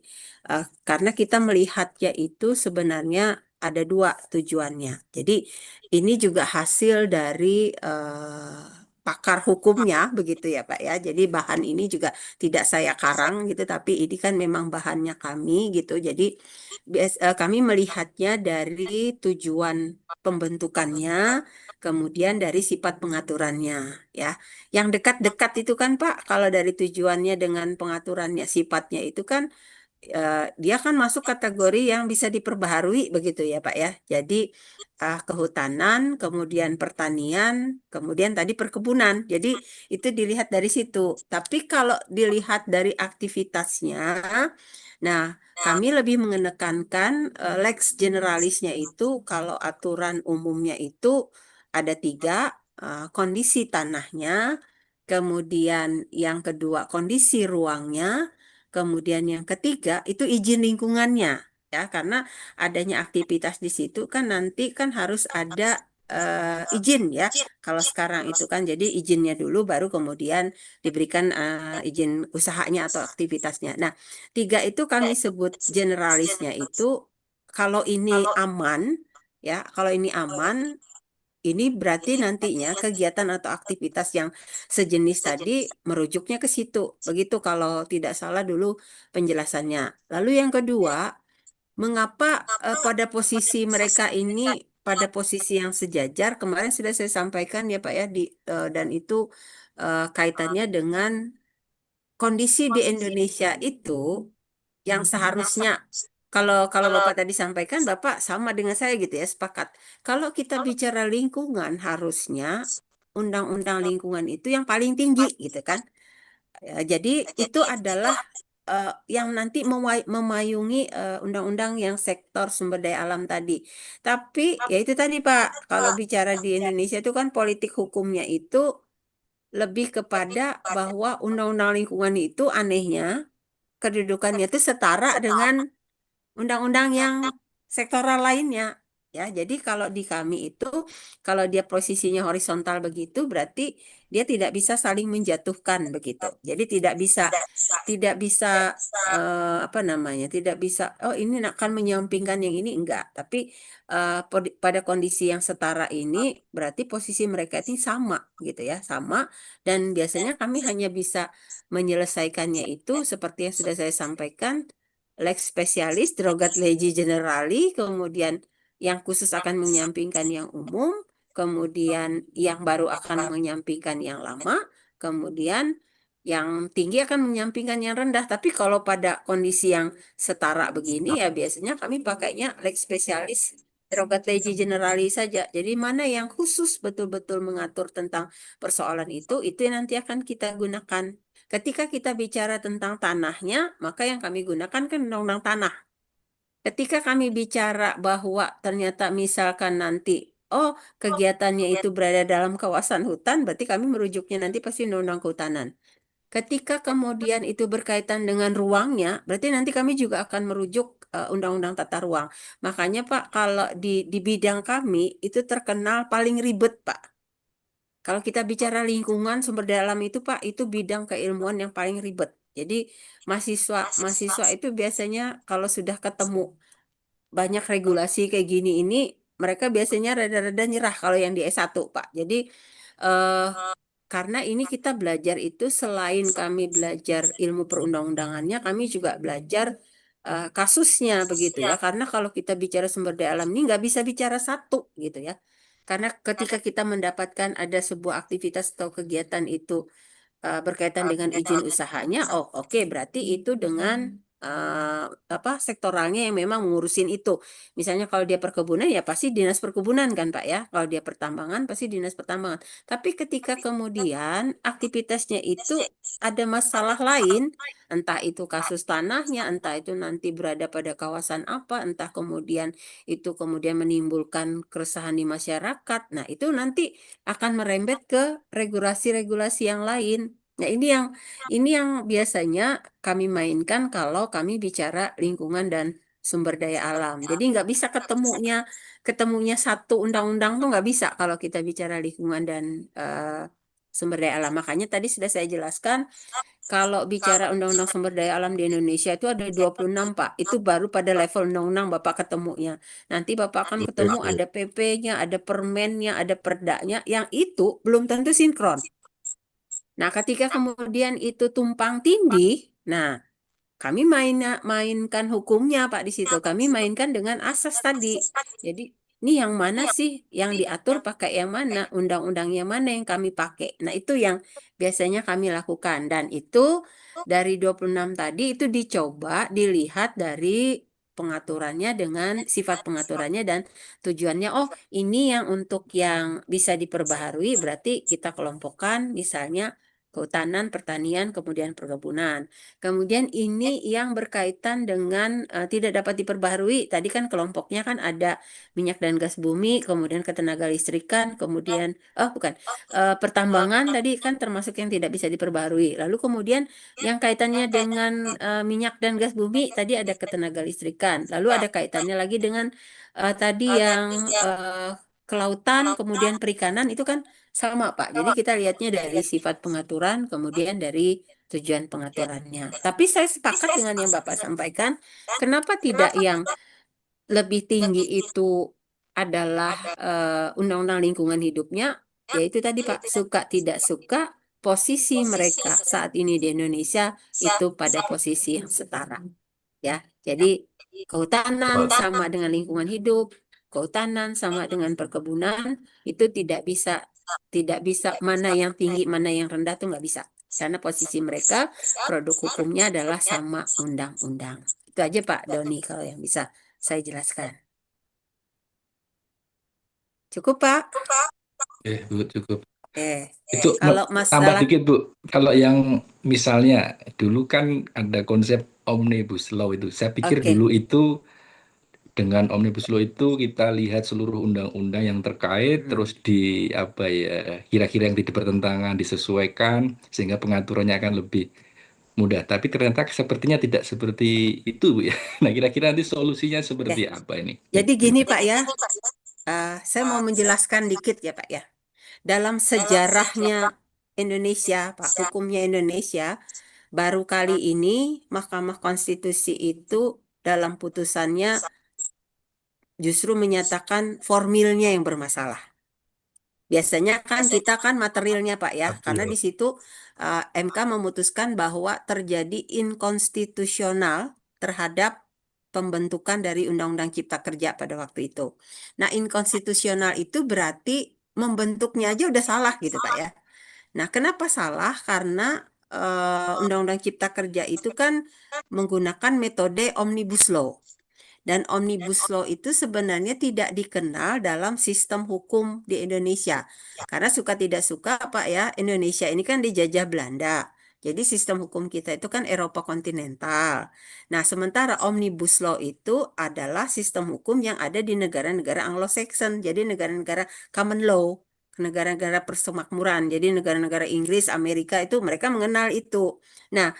A: Karena kita melihatnya itu sebenarnya ada dua tujuannya. Jadi ini juga hasil dari pakar hukumnya begitu ya Pak ya. Jadi bahan ini juga tidak saya karang gitu, tapi ini kan memang bahannya kami gitu. Jadi kami melihatnya dari tujuan pembentukannya, kemudian dari sifat pengaturannya, ya. Yang dekat-dekat itu kan Pak, kalau dari tujuannya dengan pengaturannya, sifatnya itu kan dia kan masuk kategori yang bisa diperbaharui begitu ya Pak ya. Jadi kehutanan, kemudian pertanian, kemudian tadi perkebunan. Jadi itu dilihat dari situ. Tapi kalau dilihat dari aktivitasnya, nah kami lebih mengenekankan lex generalisnya itu kalau aturan umumnya itu ada tiga, kondisi tanahnya, kemudian yang kedua kondisi ruangnya, kemudian yang ketiga itu izin lingkungannya ya karena adanya aktivitas di situ kan nanti kan harus ada izin ya. Kalau sekarang itu kan jadi izinnya dulu baru kemudian diberikan izin usahanya atau aktivitasnya. Nah, tiga itu kami sebut generalisnya itu kalau ini aman ya, kalau ini aman ini berarti nantinya kegiatan atau aktivitas yang sejenis tadi merujuknya ke situ. Begitu kalau tidak salah dulu penjelasannya. Lalu yang kedua, mengapa pada posisi mereka ini pada posisi yang sejajar? Kemarin sudah saya sampaikan ya Pak ya dan itu kaitannya dengan kondisi di Indonesia itu yang seharusnya kalau Bapak tadi sampaikan Bapak sama dengan saya gitu ya sepakat. Kalau kita bicara lingkungan harusnya undang-undang lingkungan itu yang paling tinggi gitu kan. Ya, jadi itu adalah yang nanti memayungi undang-undang yang sektor sumber daya alam tadi. Tapi ya itu tadi Pak, kalau bicara di Indonesia itu kan politik hukumnya itu lebih kepada bahwa undang-undang lingkungan itu anehnya kedudukannya itu setara dengan undang-undang yang sektoral lainnya. Ya, jadi kalau di kami itu, kalau dia posisinya horizontal begitu, berarti dia tidak bisa saling menjatuhkan begitu. Jadi tidak bisa apa namanya, tidak bisa, oh ini akan menyampingkan yang ini enggak. Tapi pada kondisi yang setara ini, berarti posisi mereka ini sama gitu ya, sama. Dan biasanya kami hanya bisa menyelesaikannya itu seperti yang sudah saya sampaikan, lex specialis, derogat legi generali, kemudian yang khusus akan menyampingkan yang umum, kemudian yang baru akan menyampingkan yang lama, kemudian yang tinggi akan menyampingkan yang rendah. Tapi kalau pada kondisi yang setara begini ya biasanya kami pakainya lex spesialis derogat legi generali saja. Jadi mana yang khusus betul-betul mengatur tentang persoalan itu nanti akan kita gunakan. Ketika kita bicara tentang tanahnya, maka yang kami gunakan kan undang-undang tanah. Ketika kami bicara bahwa ternyata misalkan nanti, oh kegiatannya itu berada dalam kawasan hutan, berarti kami merujuknya nanti pasti Undang-Undang Kehutanan. Ketika kemudian itu berkaitan dengan ruangnya, berarti nanti kami juga akan merujuk Undang-Undang Tata Ruang. Makanya Pak, kalau di bidang kami itu terkenal paling ribet Pak. Kalau kita bicara lingkungan sumber daya alam itu Pak, itu bidang keilmuan yang paling ribet. Jadi mahasiswa itu biasanya kalau sudah ketemu banyak regulasi kayak gini ini mereka biasanya rada-rada nyerah kalau yang di S1 Pak. Jadi eh, karena ini kita belajar itu selain kami belajar ilmu perundang-undangannya, kami juga belajar kasusnya begitu ya. Karena kalau kita bicara sumber daya alam ini nggak bisa bicara satu gitu ya. Karena ketika kita mendapatkan ada sebuah aktivitas atau kegiatan itu berkaitan dengan izin usahanya, oh oke, berarti itu dengan apa sektoralnya yang memang mengurusin itu. Misalnya kalau dia perkebunan ya pasti dinas perkebunan kan Pak ya. Kalau dia pertambangan pasti dinas pertambangan. Tapi ketika kemudian aktivitasnya itu ada masalah lain, entah itu kasus tanahnya, entah itu nanti berada pada kawasan apa, entah kemudian itu kemudian menimbulkan keresahan di masyarakat. Nah, itu nanti akan merembet ke regulasi-regulasi yang lain. Nah, ini yang biasanya kami mainkan kalau kami bicara lingkungan dan sumber daya alam. Jadi nggak bisa ketemunya satu undang-undang tuh nggak bisa kalau kita bicara lingkungan dan sumber daya alam. Makanya tadi sudah saya jelaskan kalau bicara undang-undang sumber daya alam di Indonesia itu ada 26 Pak. Itu baru pada level undang-undang Bapak ketemunya. Nanti Bapak akan ketemu ada PP-nya, ada permennya, ada perdanya. Yang itu belum tentu sinkron. Nah, ketika kemudian itu tumpang tindih, nah kami mainkan hukumnya Pak di situ. Kami mainkan dengan asas tadi. Jadi ini yang mana sih yang diatur pakai yang mana, undang-undang yang mana yang kami pakai. Nah, itu yang biasanya kami lakukan dan itu dari 26 tadi itu dicoba dilihat dari pengaturannya dengan sifat pengaturannya dan tujuannya. Oh, ini yang untuk yang bisa diperbaharui berarti kita kelompokkan misalnya kehutanan, pertanian, kemudian perkebunan. Kemudian ini yang berkaitan dengan tidak dapat diperbaharui. Tadi kan kelompoknya kan ada minyak dan gas bumi, kemudian ketenaga listrikan, kemudian bukan pertambangan tadi kan termasuk yang tidak bisa diperbaharui. Lalu kemudian yang kaitannya dengan minyak dan gas bumi tadi ada ketenaga listrikan. Lalu ada kaitannya lagi dengan tadi yang kelautan, kemudian perikanan itu kan sama Pak. Jadi kita lihatnya dari sifat pengaturan, kemudian dari tujuan pengaturannya. Tapi saya sepakat dengan yang Bapak sampaikan, kenapa tidak yang lebih tinggi itu adalah undang-undang lingkungan hidupnya, yaitu tadi Pak, suka tidak suka, posisi mereka saat ini di Indonesia itu pada posisi yang setara. Ya, jadi kehutanan sama dengan lingkungan hidup, kehutanan sama dengan perkebunan itu tidak bisa mana yang tinggi mana yang rendah tuh nggak bisa karena posisi mereka produk hukumnya adalah sama undang-undang. Itu aja Pak Doni kalau yang bisa saya jelaskan. Cukup Pak?
D: Bu, cukup. Itu
A: Kalau
D: tambah
A: masalah
D: dikit Bu, kalau yang misalnya dulu kan ada konsep omnibus law itu, saya pikir
A: oke.
D: dulu itu dengan omnibus law itu kita lihat seluruh undang-undang yang terkait, terus di apa ya kira-kira yang tidak bertentangan disesuaikan sehingga pengaturannya akan lebih mudah, tapi ternyata sepertinya tidak seperti itu, Bu ya. Nah, kira-kira nanti solusinya
A: Ya.
D: seperti apa ini?
A: Jadi gini Pak ya, saya mau menjelaskan dikit ya Pak ya. Dalam sejarahnya Indonesia, Pak, hukumnya Indonesia, baru kali ini Mahkamah Konstitusi itu dalam putusannya justru menyatakan formilnya yang bermasalah. Biasanya kan kita kan materialnya Pak ya, karena di situ MK memutuskan bahwa terjadi inkonstitusional terhadap pembentukan dari Undang-Undang Cipta Kerja pada waktu itu. Nah, inkonstitusional itu berarti membentuknya aja udah salah gitu Pak ya. Nah, kenapa salah? Karena Undang-Undang Cipta Kerja itu kan menggunakan metode Omnibus Law. Dan Omnibus Law itu sebenarnya tidak dikenal dalam sistem hukum di Indonesia. Karena suka tidak suka, Pak ya, Indonesia ini kan dijajah Belanda. Jadi sistem hukum kita itu kan Eropa kontinental. Nah, sementara Omnibus Law itu adalah sistem hukum yang ada di negara-negara Anglo-Saxon. Jadi negara-negara common law, negara-negara persemakmuran. Jadi negara-negara Inggris, Amerika itu mereka mengenal itu. Nah,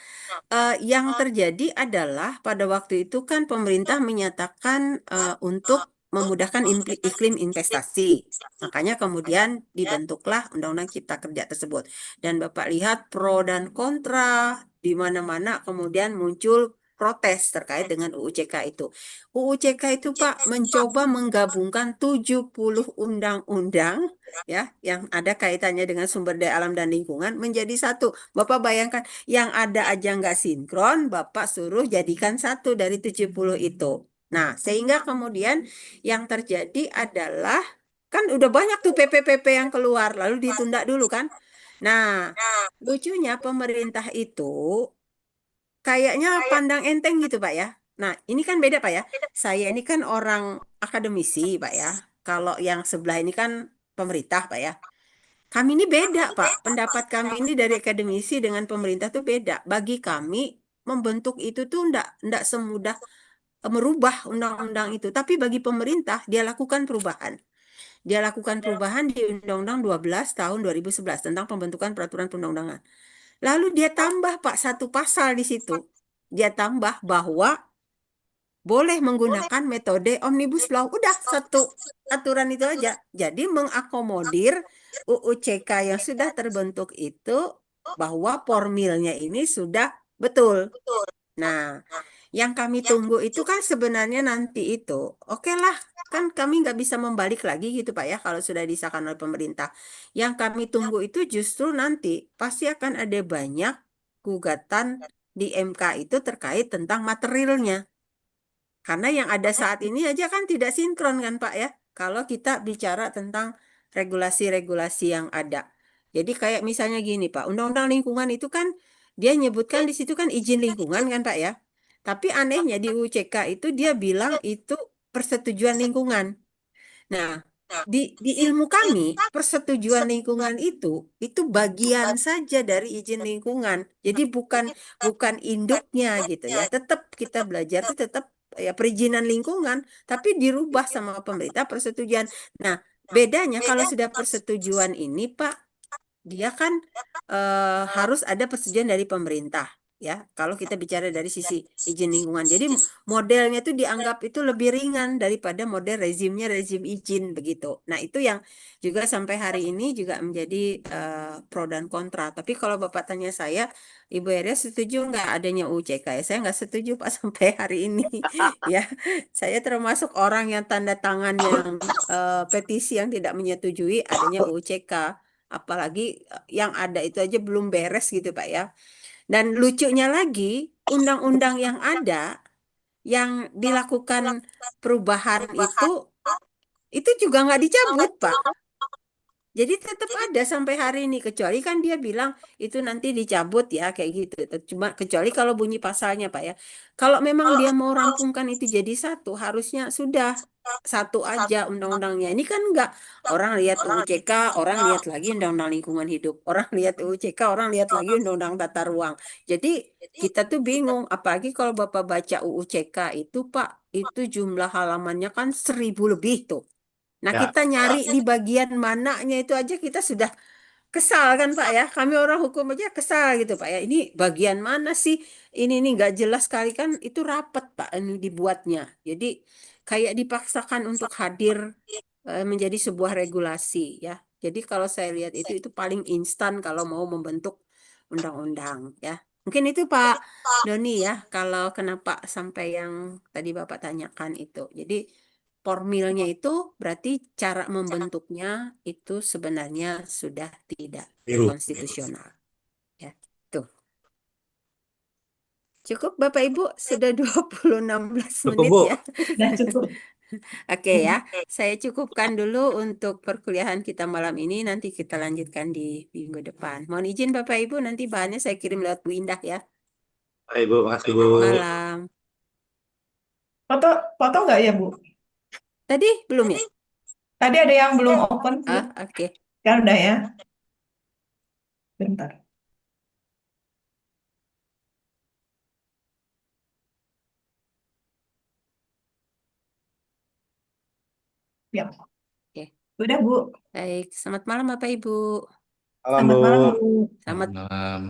A: yang terjadi adalah pada waktu itu kan pemerintah menyatakan untuk memudahkan iklim investasi. Makanya kemudian dibentuklah Undang-Undang Cipta Kerja tersebut. Dan Bapak lihat pro dan kontra di mana-mana kemudian muncul protes terkait dengan UU CK itu. UU CK itu Pak mencoba menggabungkan 70 undang-undang ya yang ada kaitannya dengan sumber daya alam dan lingkungan menjadi satu. Bapak bayangkan yang ada aja nggak sinkron, Bapak suruh jadikan satu dari 70 itu. Nah, sehingga kemudian yang terjadi adalah, kan udah banyak tuh PP-PP yang keluar, lalu ditunda dulu kan. Nah, lucunya pemerintah itu kayaknya pandang enteng gitu Pak ya. Nah, ini kan beda Pak ya. Saya ini kan orang akademisi Pak ya. Kalau yang sebelah ini kan pemerintah Pak ya. Kami ini beda, Pak. Pendapat kami ini dari akademisi dengan pemerintah tuh beda. Bagi kami, membentuk itu tuh enggak semudah merubah undang-undang itu. Tapi bagi pemerintah, dia lakukan perubahan. Dia lakukan perubahan di Undang-Undang 12 tahun 2011 tentang pembentukan peraturan perundang-undangan. Lalu dia tambah, Pak, satu pasal di situ. Dia tambah bahwa boleh menggunakan metode Omnibus Law. Udah, satu aturan itu aja. Jadi mengakomodir UU CK yang sudah terbentuk itu bahwa formilnya ini sudah betul. Nah, yang kami tunggu itu kan sebenarnya nanti itu, oke lah, kan kami nggak bisa membalik lagi gitu Pak ya kalau sudah disahkan oleh pemerintah. Yang kami tunggu itu justru nanti pasti akan ada banyak gugatan di MK itu terkait tentang materialnya. Karena yang ada saat ini aja kan tidak sinkron kan Pak ya. Kalau kita bicara tentang regulasi-regulasi yang ada. Jadi kayak misalnya gini Pak, Undang-Undang Lingkungan itu kan dia nyebutkan di situ kan izin lingkungan kan Pak ya. Tapi anehnya di UCK itu dia bilang itu persetujuan lingkungan. Nah, di ilmu kami, persetujuan lingkungan itu bagian saja dari izin lingkungan. Jadi bukan induknya gitu ya. Tetap kita belajar itu tetap ya perizinan lingkungan, tapi dirubah sama pemerintah persetujuan. Nah, bedanya kalau sudah persetujuan ini, Pak, dia kan harus ada persetujuan dari pemerintah ya kalau kita bicara dari sisi izin lingkungan. Jadi modelnya itu dianggap itu lebih ringan daripada model rezim izin begitu. Nah, itu yang juga sampai hari ini juga menjadi pro dan kontra. Tapi kalau Bapak tanya saya, Ibu Eria setuju nggak adanya UCK? Ya, saya nggak setuju Pak sampai hari ini. Ya, saya termasuk orang yang tanda tangan yang petisi yang tidak menyetujui adanya UCK. Apalagi yang ada itu aja belum beres gitu Pak ya. Dan lucunya lagi, undang-undang yang ada, yang dilakukan perubahan itu juga nggak dicabut Pak. Jadi tetap ada sampai hari ini, kecuali kan dia bilang itu nanti dicabut ya kayak gitu. Cuma kecuali kalau bunyi pasalnya Pak ya. Kalau memang dia mau rampungkan itu jadi satu, harusnya sudah satu aja undang-undangnya. Ini kan enggak, orang lihat UU CK, orang lihat lagi Undang-Undang Lingkungan Hidup. Orang lihat UU CK, orang lihat lagi Undang-Undang Tata Ruang. Jadi kita tuh bingung, apalagi kalau Bapak baca UU CK itu Pak, itu jumlah halamannya kan 1000 lebih tuh. Nah,
C: Ya,
A: kita nyari di bagian mananya itu aja kita sudah kesal kan Pak ya, kami orang hukum aja kesal gitu Pak ya. Ini bagian mana sih? Ini nggak jelas sekali kan? Itu rapat Pak, ini dibuatnya. Jadi kayak dipaksakan untuk hadir menjadi sebuah regulasi ya. Jadi kalau saya lihat itu paling instan kalau mau membentuk undang-undang ya. Mungkin itu Pak Doni ya, kalau kenapa sampai yang tadi Bapak tanyakan itu. Jadi formilnya itu berarti cara membentuknya itu sebenarnya sudah tidak
C: Biru.
A: konstitusional. Ya, tuh. Cukup Bapak Ibu, sudah 16
C: Cukup,
A: menit
C: Bu.
A: ya.
B: Sudah cukup.
A: Oke ya, saya cukupkan dulu untuk perkuliahan kita malam ini. Nanti kita lanjutkan di minggu depan. Mohon izin Bapak Ibu, nanti bahannya saya kirim lewat Bu Indah ya.
C: Baik, Bu. Makasih, Bu.
A: Malam.
B: Foto, foto nggak ya, Bu?
A: Tadi belum ya?
B: Tadi ada yang belum open, Bu.
A: Oke.
B: Ya udah ya. Bentar. Ya,
A: Oke.
B: udah, Bu.
A: Baik, selamat malam Bapak Ibu.
C: Malam,
B: Selamat
C: Bu.
B: malam, Bu.
A: Selamat
D: Malam.